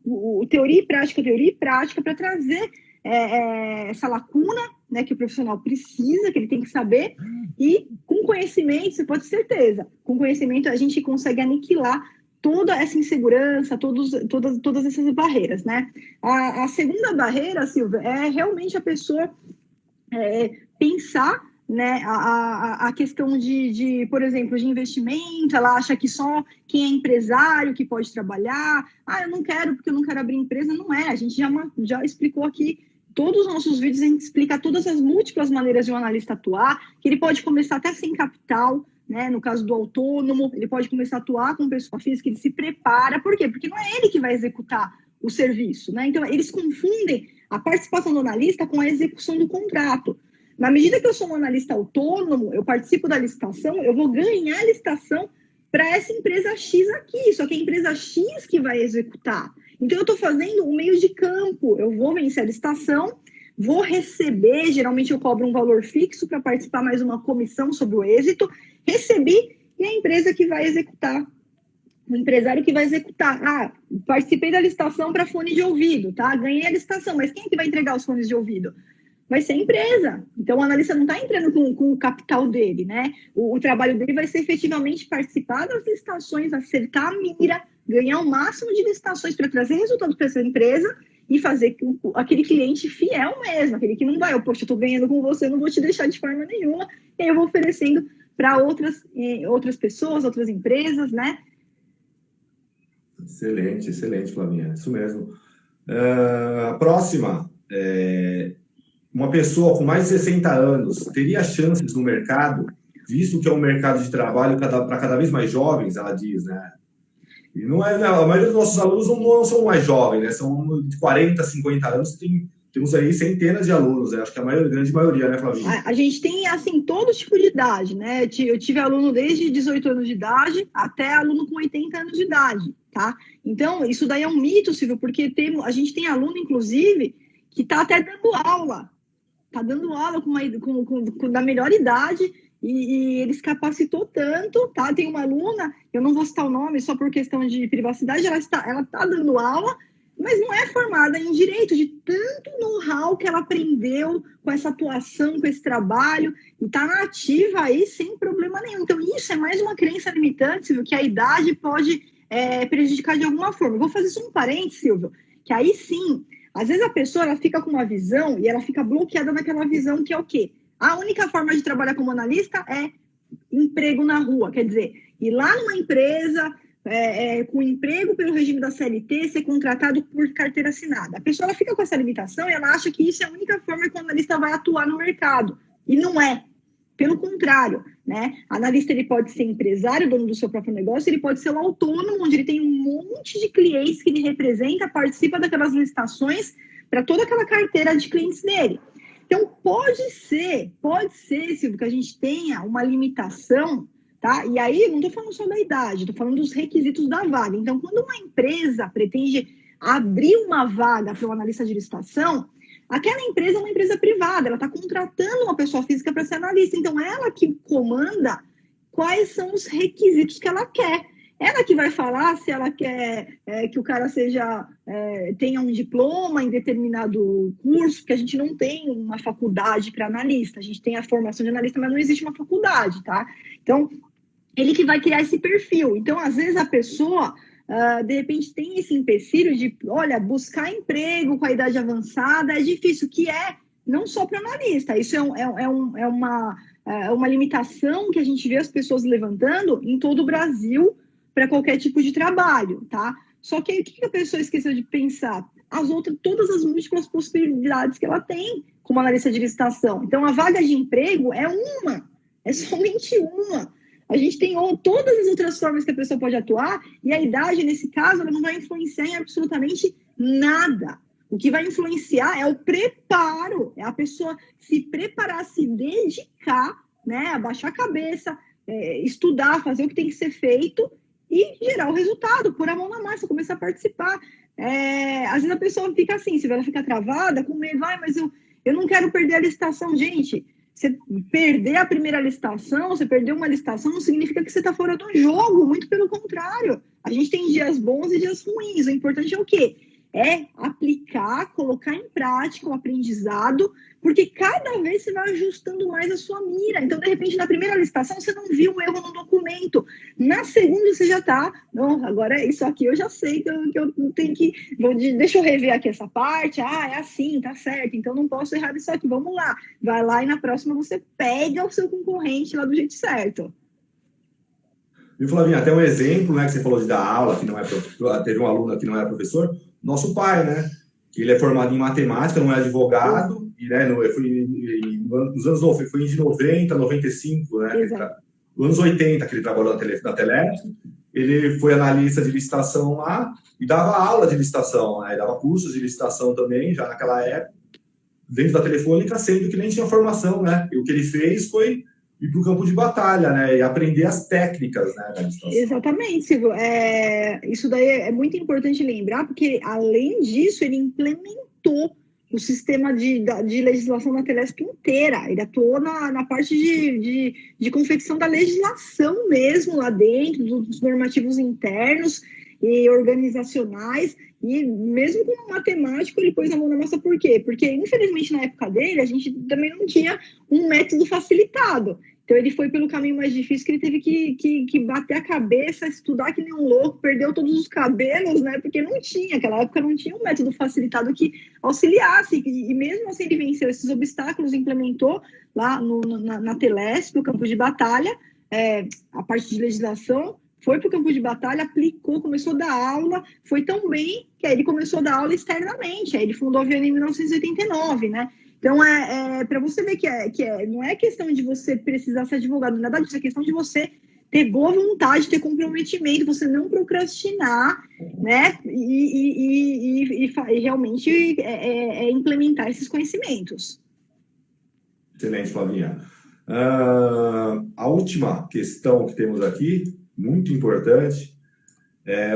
teoria e prática, para trazer essa lacuna, né, que o profissional precisa, que ele tem que saber. E com conhecimento, você pode ter certeza, com conhecimento a gente consegue aniquilar toda essa insegurança, todas essas barreiras, né? A segunda barreira, Silvia, é realmente a pessoa pensar, né, a questão de, por exemplo, de investimento. Ela acha que só quem é empresário que pode trabalhar. Eu não quero porque eu não quero abrir empresa. Não é, a gente já explicou aqui, todos os nossos vídeos, a gente explica todas as múltiplas maneiras de um analista atuar, que ele pode começar até sem capital, né? No caso do autônomo, ele pode começar a atuar com pessoa física, ele se prepara. Por quê? Porque não é ele que vai executar o serviço, né? Então, eles confundem a participação do analista com a execução do contrato. Na medida que eu sou um analista autônomo, eu participo da licitação, eu vou ganhar a licitação para essa empresa X aqui, só que é a empresa X que vai executar. Então, eu estou fazendo um meio de campo, eu vou vencer a licitação, vou receber, geralmente eu cobro um valor fixo para participar, mais uma comissão sobre o êxito, recebi, e a empresa que vai executar, o empresário que vai executar. Participei da licitação para fone de ouvido, tá? Ganhei a licitação, mas quem é que vai entregar os fones de ouvido? Vai ser a empresa. Então, o analista não está entrando com o capital dele, né? O trabalho dele vai ser efetivamente participar das licitações, acertar a mira, ganhar o máximo de licitações para trazer resultado para essa empresa e fazer aquele cliente fiel mesmo, aquele que não vai, eu estou ganhando com você, eu não vou te deixar de forma nenhuma, e aí eu vou oferecendo para outras pessoas, outras empresas, né?
Excelente, Flavinha, isso mesmo. A próxima, uma pessoa com mais de 60 anos teria chances no mercado, visto que é um mercado de trabalho para cada vez mais jovens, ela diz, né? E não é, a maioria dos nossos alunos não são mais jovens, né? São de 40, 50 anos, temos aí centenas de alunos, né? Acho que a grande maioria, né, Flavinha?
A gente tem, assim, todo tipo de idade, né? Eu tive aluno desde 18 anos de idade até aluno com 80 anos de idade, tá? Então, isso daí é um mito, Silvio, porque a gente tem aluno, inclusive, que está até dando aula. Está dando aula com da melhor idade, e ele se capacitou tanto, tá? Tem uma aluna, eu não vou citar o nome só por questão de privacidade, ela está dando aula, mas não é formada em direito, de tanto know-how que ela aprendeu com essa atuação, com esse trabalho, e está na ativa aí sem problema nenhum. Então, isso é mais uma crença limitante, Silvio, que a idade pode prejudicar de alguma forma. Eu vou fazer só um parênteses, Silvio, que aí sim, às vezes a pessoa ela fica com uma visão e ela fica bloqueada naquela visão que é o quê? A única forma de trabalhar como analista é emprego na rua, quer dizer, ir lá numa empresa com emprego pelo regime da CLT, ser contratado por carteira assinada. A pessoa ela fica com essa limitação e ela acha que isso é a única forma que o analista vai atuar no mercado. E não é. Pelo contrário, né? O analista ele pode ser empresário, dono do seu próprio negócio, ele pode ser um autônomo, onde ele tem um monte de clientes que ele representa, participa daquelas licitações, para toda aquela carteira de clientes dele. Então, pode ser, Silvio, que a gente tenha uma limitação, tá? E aí, não estou falando só da idade, estou falando dos requisitos da vaga. Então, quando uma empresa pretende abrir uma vaga para um analista de licitação, aquela empresa é uma empresa privada, ela está contratando uma pessoa física para ser analista. Então, ela que comanda quais são os requisitos que ela quer. Ela que vai falar se ela quer que o cara tenha um diploma em determinado curso, porque a gente não tem uma faculdade para analista, a gente tem a formação de analista, mas não existe uma faculdade, tá? Então, ele que vai criar esse perfil. Então, às vezes, a pessoa, de repente, tem esse empecilho de, olha, buscar emprego com a idade avançada é difícil, que é não só para analista, isso é uma limitação que a gente vê as pessoas levantando em todo o Brasil, para qualquer tipo de trabalho, tá? Só que aí o que a pessoa esqueceu de pensar? Todas as múltiplas possibilidades que ela tem como analista de licitação. Então, a vaga de emprego é somente uma. A gente tem todas as outras formas que a pessoa pode atuar, e a idade, nesse caso, ela não vai influenciar em absolutamente nada. O que vai influenciar é o preparo, é a pessoa se preparar, se dedicar, né? Abaixar a cabeça, estudar, fazer o que tem que ser feito, e gerar o resultado, pôr a mão na massa, começar a participar. Às vezes a pessoa fica assim, se ela fica travada, com medo, mas eu não quero perder a licitação. Gente, você perder a primeira licitação, você perder uma licitação, não significa que você está fora do jogo, muito pelo contrário. A gente tem dias bons e dias ruins, o importante é o quê? É aplicar, colocar em prática o aprendizado, porque cada vez você vai ajustando mais a sua mira. Então, de repente, na primeira licitação, você não viu um erro no documento. Na segunda, você já está, não, agora isso aqui eu já sei que eu tenho que... Deixa eu rever aqui essa parte. É assim, tá certo. Então, não posso errar isso aqui. Vamos lá. Vai lá e na próxima você pega o seu concorrente lá do jeito certo.
Viu, Flavinha, até um exemplo, né, que você falou de dar aula, que não é teve um aluno que não era professor, nosso pai, né, que ele é formado em matemática, não é advogado, e, né, nos anos 90, foi em 90, 95, né, nos anos 80 que ele trabalhou na Telesp, ele foi analista de licitação lá e dava aula de licitação, né, dava cursos de licitação também, já naquela época, dentro da Telefônica, sendo que nem tinha formação, né, e o que ele fez foi ir para o campo de batalha, né? E aprender as técnicas, né, da licitação.
Exatamente, Silvio. Isso daí é muito importante lembrar, porque, além disso, ele implementou o sistema de legislação da Telesp inteira. Ele atuou na parte de confecção da legislação mesmo, lá dentro, dos normativos internos e organizacionais. E mesmo como matemático, ele pôs a mão na massa. Por quê? Porque, infelizmente, na época dele, a gente também não tinha um método facilitado. Então, ele foi pelo caminho mais difícil, que ele teve que bater a cabeça, estudar que nem um louco, perdeu todos os cabelos, né? Porque não tinha, naquela época não tinha um método facilitado que auxiliasse. E mesmo assim, ele venceu esses obstáculos, implementou lá na Telesp, no campo de batalha, a parte de legislação, foi para o campo de batalha, aplicou, começou a dar aula, foi tão bem que aí ele começou a dar aula externamente, aí ele fundou a Viana em 1989, né? Então, para você ver que não é questão de você precisar ser advogado, nada disso, é questão de você ter boa vontade, ter comprometimento, você não procrastinar, né? E realmente implementar esses conhecimentos.
Excelente, Flavinha. A última questão que temos aqui, muito importante,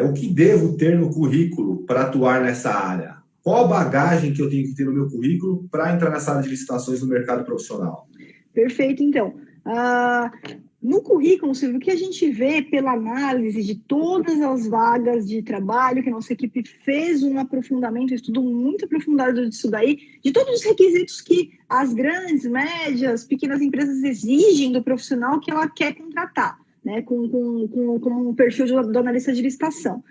o que devo ter no currículo para atuar nessa área? Qual a bagagem que eu tenho que ter no meu currículo para entrar nessa área de licitações no mercado profissional?
Perfeito, então. No currículo, Silvio, o que a gente vê pela análise de todas as vagas de trabalho, que a nossa equipe fez um aprofundamento, um estudo muito aprofundado disso daí, de todos os requisitos que as grandes, médias, pequenas empresas exigem do profissional que ela quer contratar, né, com um perfil do analista de licitação.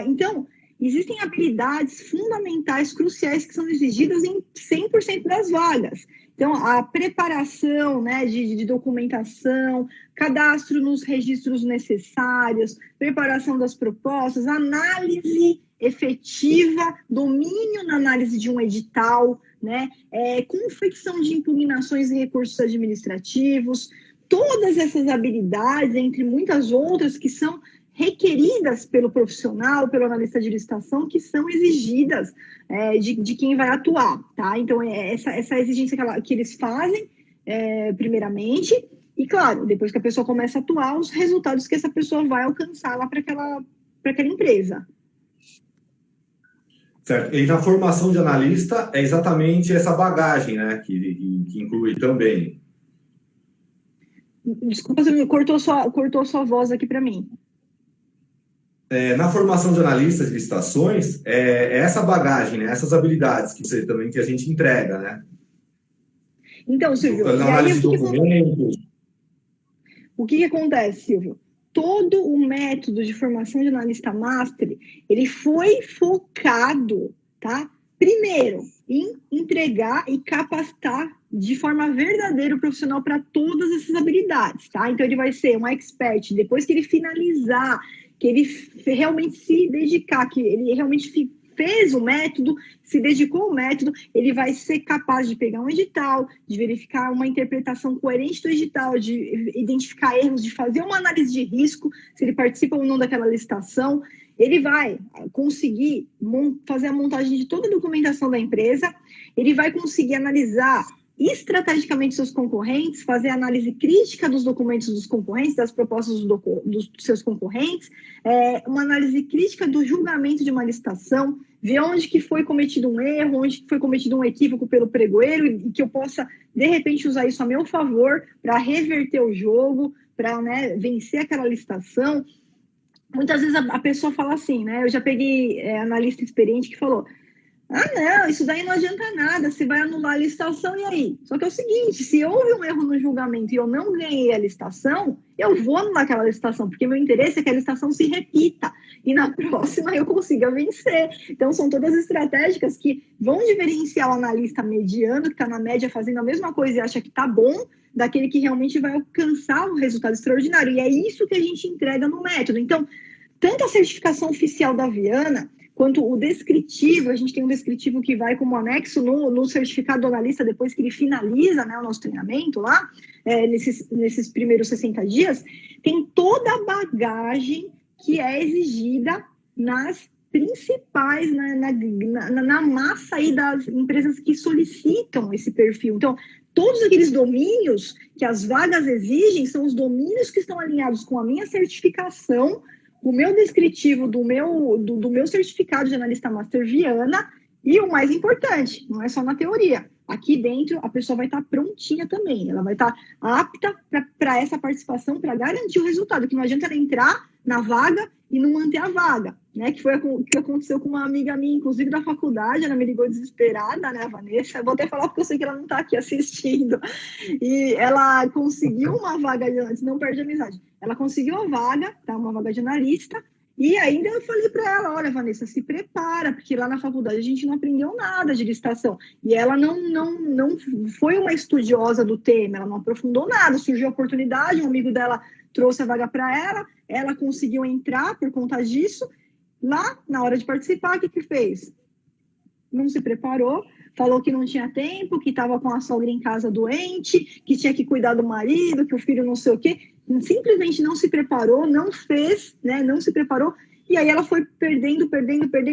Então, existem habilidades fundamentais, cruciais, que são exigidas em 100% das vagas. Então, a preparação, né, de documentação, cadastro nos registros necessários, preparação das propostas, análise efetiva, domínio na análise de um edital, né, confecção de impugnações e recursos administrativos, todas essas habilidades, entre muitas outras, que são requeridas pelo profissional, pelo analista de licitação, que são exigidas de quem vai atuar, tá? Então, essa exigência que eles fazem, primeiramente, e, claro, depois que a pessoa começa a atuar, os resultados que essa pessoa vai alcançar lá para aquela empresa.
Certo. E na formação de analista, é exatamente essa bagagem, né, que inclui também.
Desculpa, você cortou sua voz aqui para mim.
Na formação de analistas de licitações, é essa bagagem, né, essas habilidades que a gente entrega, né?
Então, Silvio,
na análise de documentos.
O que acontece, Silvio? Todo o método de formação de analista master, ele foi focado, tá? Primeiro, em entregar e capacitar de forma verdadeira o profissional para todas essas habilidades, tá? Então, ele vai ser um expert, depois que ele finalizar, que ele realmente se dedicar, que ele realmente fez o método, se dedicou ao método, ele vai ser capaz de pegar um edital, de verificar uma interpretação coerente do edital, de identificar erros, de fazer uma análise de risco, se ele participa ou não daquela licitação. Ele vai conseguir fazer a montagem de toda a documentação da empresa, ele vai conseguir analisar estrategicamente seus concorrentes, fazer análise crítica dos documentos dos concorrentes, das propostas dos seus concorrentes, uma análise crítica do julgamento de uma licitação, ver onde que foi cometido um erro, onde que foi cometido um equívoco pelo pregoeiro e que eu possa, de repente, usar isso a meu favor para reverter o jogo, para, né, vencer aquela licitação. Muitas vezes a pessoa fala assim, né? Eu já peguei analista experiente que falou: não, isso daí não adianta nada, você vai anular a licitação e aí? Só que é o seguinte, se houve um erro no julgamento e eu não ganhei a licitação, eu vou anular aquela licitação, porque meu interesse é que a licitação se repita e na próxima eu consiga vencer. Então, são todas estratégicas que vão diferenciar o analista mediano, que está na média fazendo a mesma coisa e acha que está bom, daquele que realmente vai alcançar um resultado extraordinário. E é isso que a gente entrega no método. Então, tanto a certificação oficial da Viana, quanto o descritivo, a gente tem um descritivo que vai como anexo no certificado do analista depois que ele finaliza, né, o nosso treinamento lá, nesses primeiros 60 dias, tem toda a bagagem que é exigida nas principais, na massa aí das empresas que solicitam esse perfil. Então, todos aqueles domínios que as vagas exigem são os domínios que estão alinhados com a minha certificação, o meu descritivo do meu certificado de analista master Viana, e o mais importante, não é só na teoria. Aqui dentro, a pessoa vai estar prontinha também. Ela vai estar apta para essa participação, para garantir o resultado. Que não adianta ela entrar na vaga e não manter a vaga, né? Que foi o que aconteceu com uma amiga minha, inclusive da faculdade. Ela me ligou desesperada, né, a Vanessa? Eu vou até falar porque eu sei que ela não está aqui assistindo. E ela conseguiu uma vaga, não perde a amizade. Ela conseguiu a vaga, tá? Uma vaga de analista. E ainda eu falei para ela: olha, Vanessa, se prepara, porque lá na faculdade a gente não aprendeu nada de licitação. E ela não foi uma estudiosa do tema, ela não aprofundou nada. Surgiu a oportunidade, um amigo dela trouxe a vaga para ela conseguiu entrar por conta disso. Lá, na hora de participar, o que fez? Não se preparou, falou que não tinha tempo, que estava com a sogra em casa doente, que tinha que cuidar do marido, que o filho não sei o quê. Simplesmente não se preparou, não fez, né? Não se preparou. E aí ela foi perdendo,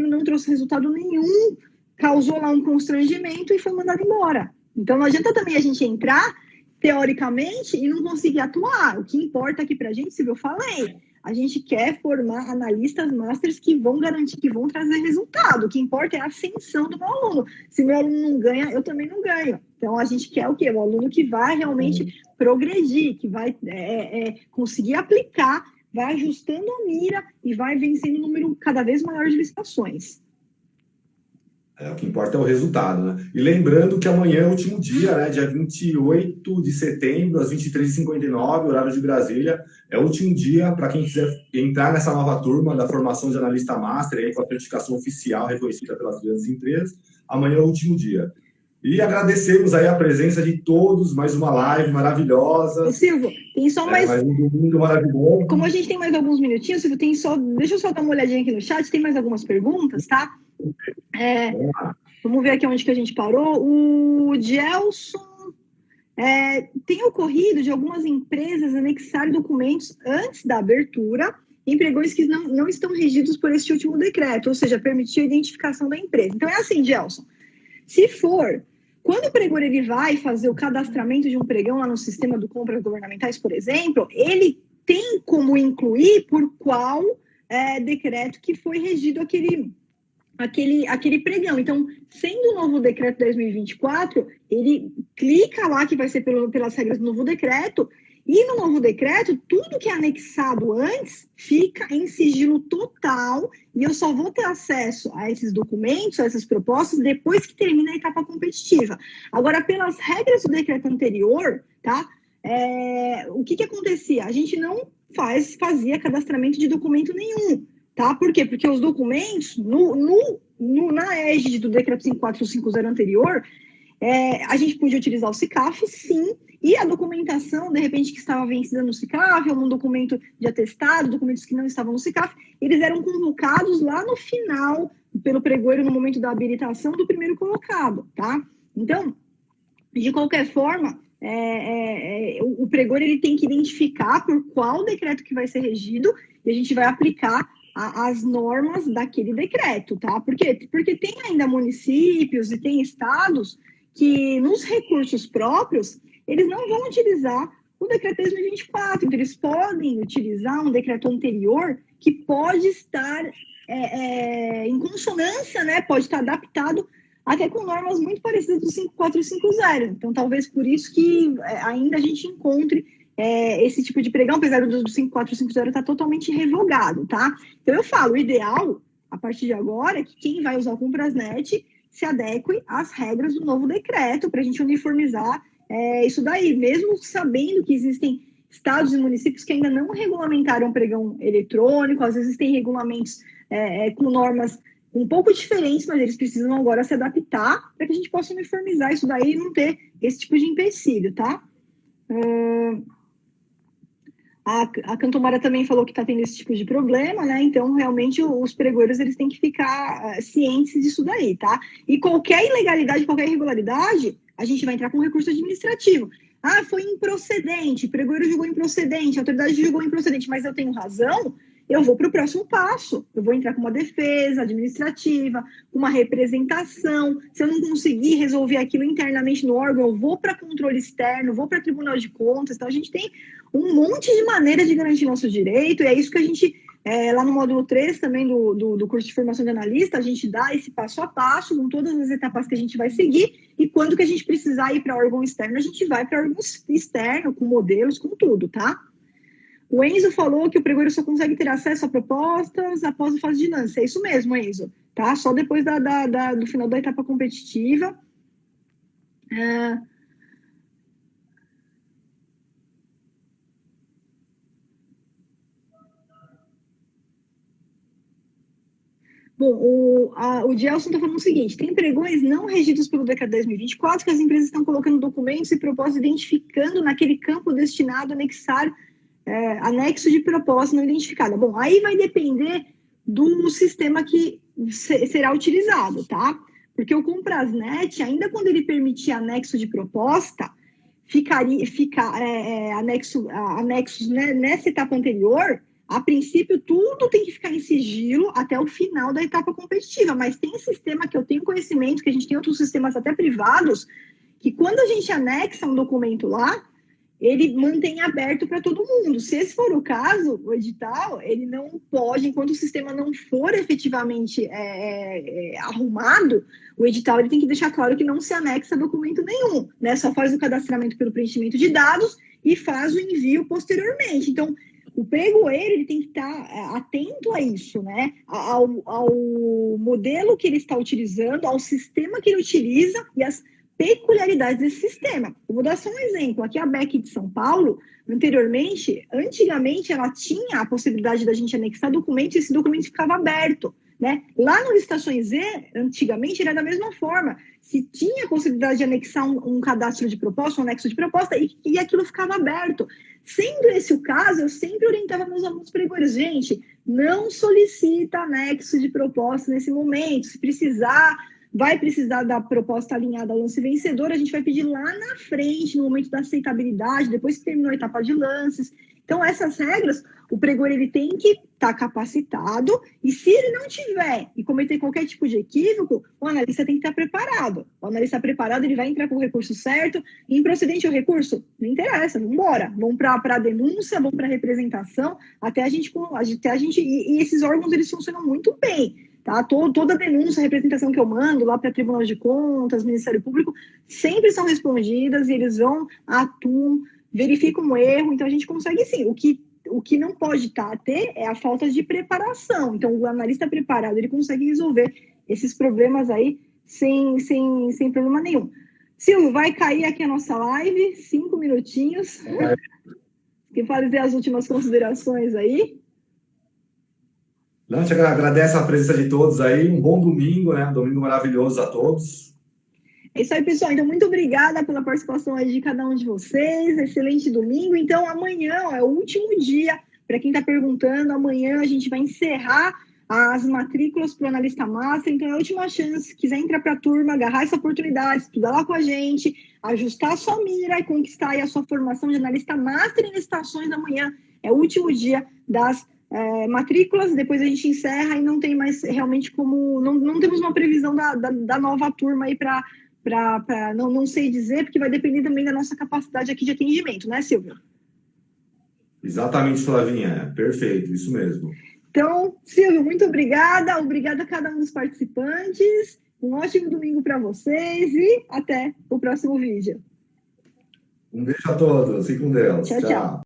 não trouxe resultado nenhum, causou lá um constrangimento e foi mandada embora. Então não adianta também a gente entrar, teoricamente, e não conseguir atuar. O que importa aqui pra gente, se eu falei, a gente quer formar analistas masters que vão garantir, que vão trazer resultado. O que importa é a ascensão do meu aluno. Se meu aluno não ganha, eu também não ganho. Então, a gente quer o quê? O aluno que vai realmente progredir, que vai conseguir aplicar, vai ajustando a mira e vai vencendo um número cada vez maior de licitações.
O que importa é o resultado, né? E lembrando que amanhã é o último dia, né? Dia 28 de setembro, às 23h59, horário de Brasília. É o último dia para quem quiser entrar nessa nova turma da formação de analista master, aí, com a certificação oficial reconhecida pelas grandes empresas. Amanhã é o último dia. E agradecemos aí a presença de todos, mais uma live maravilhosa.
Silvio, tem só mais
um domingo maravilhoso.
Como a gente tem mais alguns minutinhos, Silvio, deixa eu só dar uma olhadinha aqui no chat, tem mais algumas perguntas, tá? Vamos ver aqui onde que a gente parou. O Gelson tem ocorrido de algumas empresas anexarem documentos antes da abertura em pregões que não estão regidos por este último decreto, ou seja, permitir a identificação da empresa. Então é assim, Gelson, se for, quando o pregor ele vai fazer o cadastramento de um pregão lá no sistema do compras governamentais, por exemplo, ele tem como incluir por qual decreto que foi regido aquele pregão. Então, sendo o novo decreto 2024, ele clica lá que vai ser pelas regras do novo decreto, e no novo decreto, tudo que é anexado antes fica em sigilo total, e eu só vou ter acesso a esses documentos, a essas propostas, depois que termina a etapa competitiva. Agora, pelas regras do decreto anterior, tá? O que acontecia? A gente não fazia cadastramento de documento nenhum, tá? Por quê? Porque os documentos, na égide do decreto 5450 anterior, a gente podia utilizar o SICAF, sim, e a documentação, de repente, que estava vencida no SICAF, algum documento de atestado, documentos que não estavam no SICAF, eles eram convocados lá no final, pelo pregoeiro, no momento da habilitação do primeiro colocado, tá? Então, de qualquer forma, o pregoeiro ele tem que identificar por qual decreto que vai ser regido e a gente vai aplicar as normas daquele decreto, tá? Por quê? Porque tem ainda municípios e tem estados que, nos recursos próprios, eles não vão utilizar o decreto 2024, então eles podem utilizar um decreto anterior que pode estar em consonância, né? Pode estar adaptado até com normas muito parecidas do 5450. Então, talvez por isso que ainda a gente encontre esse tipo de pregão, apesar do 5450 estar totalmente revogado, tá? Então, eu falo, o ideal, a partir de agora, é que quem vai usar o Comprasnet se adeque às regras do novo decreto, para a gente uniformizar isso daí, mesmo sabendo que existem estados e municípios que ainda não regulamentaram pregão eletrônico, às vezes tem regulamentos com normas um pouco diferentes, mas eles precisam agora se adaptar para que a gente possa uniformizar isso daí e não ter esse tipo de empecilho, tá? A Cantomara também falou que está tendo esse tipo de problema, né? Então, realmente, os pregoeiros eles têm que ficar cientes disso daí, tá? E qualquer ilegalidade, qualquer irregularidade, a gente vai entrar com recurso administrativo. Foi improcedente, o pregoeiro julgou improcedente, a autoridade julgou improcedente, mas eu tenho razão, eu vou para o próximo passo. Eu vou entrar com uma defesa administrativa, uma representação. Se eu não conseguir resolver aquilo internamente no órgão, eu vou para controle externo, vou para Tribunal de Contas. Então, a gente tem um monte de maneiras de garantir nosso direito, e é isso que a gente, lá no módulo 3 também do curso de formação de analista, a gente dá esse passo a passo, com todas as etapas que a gente vai seguir, e quando que a gente precisar ir para órgão externo, a gente vai para órgão externo, com modelos, com tudo, tá? O Enzo falou que o pregoeiro só consegue ter acesso a propostas após a fase de lance. É isso mesmo, Enzo, tá? Só depois do final da etapa competitiva. Bom, o Gelson está falando o seguinte: tem pregões não regidos pelo decreto 2024 que as empresas estão colocando documentos e propostas identificando naquele campo destinado a anexar anexo de proposta não identificada. Bom, aí vai depender do sistema que será utilizado, tá? Porque o Comprasnet, ainda quando ele permitir anexo de proposta, anexos, né, nessa etapa anterior, a princípio, tudo tem que ficar em sigilo até o final da etapa competitiva, mas tem sistema que eu tenho conhecimento, que a gente tem outros sistemas até privados, que quando a gente anexa um documento lá, ele mantém aberto para todo mundo. Se esse for o caso, o edital, ele não pode, enquanto o sistema não for efetivamente arrumado, o edital ele tem que deixar claro que não se anexa documento nenhum, né? Só faz o cadastramento pelo preenchimento de dados e faz o envio posteriormente. Então, o pregoeiro ele tem que estar atento a isso, né? Ao modelo que ele está utilizando, ao sistema que ele utiliza e as peculiaridades desse sistema. Eu vou dar só um exemplo. Aqui a BEC de São Paulo, antigamente, ela tinha a possibilidade da gente anexar documentos e esse documento ficava aberto, né? Lá no Licitações Z, antigamente, era da mesma forma. Se tinha a possibilidade de anexar um cadastro de proposta, um anexo de proposta, e aquilo ficava aberto. Sendo esse o caso, eu sempre orientava meus alunos pregoeiros: gente, não solicita anexo de proposta nesse momento. Se precisar, vai precisar da proposta alinhada ao lance vencedor, a gente vai pedir lá na frente, no momento da aceitabilidade, depois que terminou a etapa de lances. Então, essas regras, o pregor ele tem que estar capacitado, e se ele não tiver e cometer qualquer tipo de equívoco, o analista tem que estar preparado. O analista preparado, ele vai entrar com o recurso certo. Improcedente o recurso? Não interessa, vamos embora. Vamos para a denúncia, vamos para a representação, até a gente... E esses órgãos, eles funcionam muito bem. Tá? Toda denúncia, representação que eu mando lá para Tribunal de Contas, Ministério Público, sempre são respondidas, e eles vão, atuam, verificam o erro, então a gente consegue sim. O que não pode ter é a falta de preparação. Então, o analista preparado, ele consegue resolver esses problemas aí sem problema nenhum. Silvio, vai cair aqui a nossa live, 5 minutinhos. Quer fazer as últimas considerações aí?
Não, te agradeço a presença de todos aí. Um bom domingo, né? Um domingo maravilhoso a todos.
É isso aí, pessoal. Então, muito obrigada pela participação aí de cada um de vocês. Excelente domingo. Então, amanhã é o último dia. Para quem está perguntando, amanhã a gente vai encerrar as matrículas para o analista master. Então, é a última chance. Se quiser entrar para a turma, agarrar essa oportunidade, estudar lá com a gente, ajustar a sua mira e conquistar aí a sua formação de analista master em licitações. Amanhã é o último dia das matrículas, depois a gente encerra e não tem mais realmente como... Não temos uma previsão da nova turma aí para não sei dizer, porque vai depender também da nossa capacidade aqui de atendimento, né, Silvio?
Exatamente, Flavinha. Perfeito, isso mesmo.
Então, Silvio, muito obrigada. Obrigada a cada um dos participantes. Um ótimo domingo para vocês e até o próximo vídeo.
Um beijo a todos. Fiquem com Deus.
Tchau, tchau.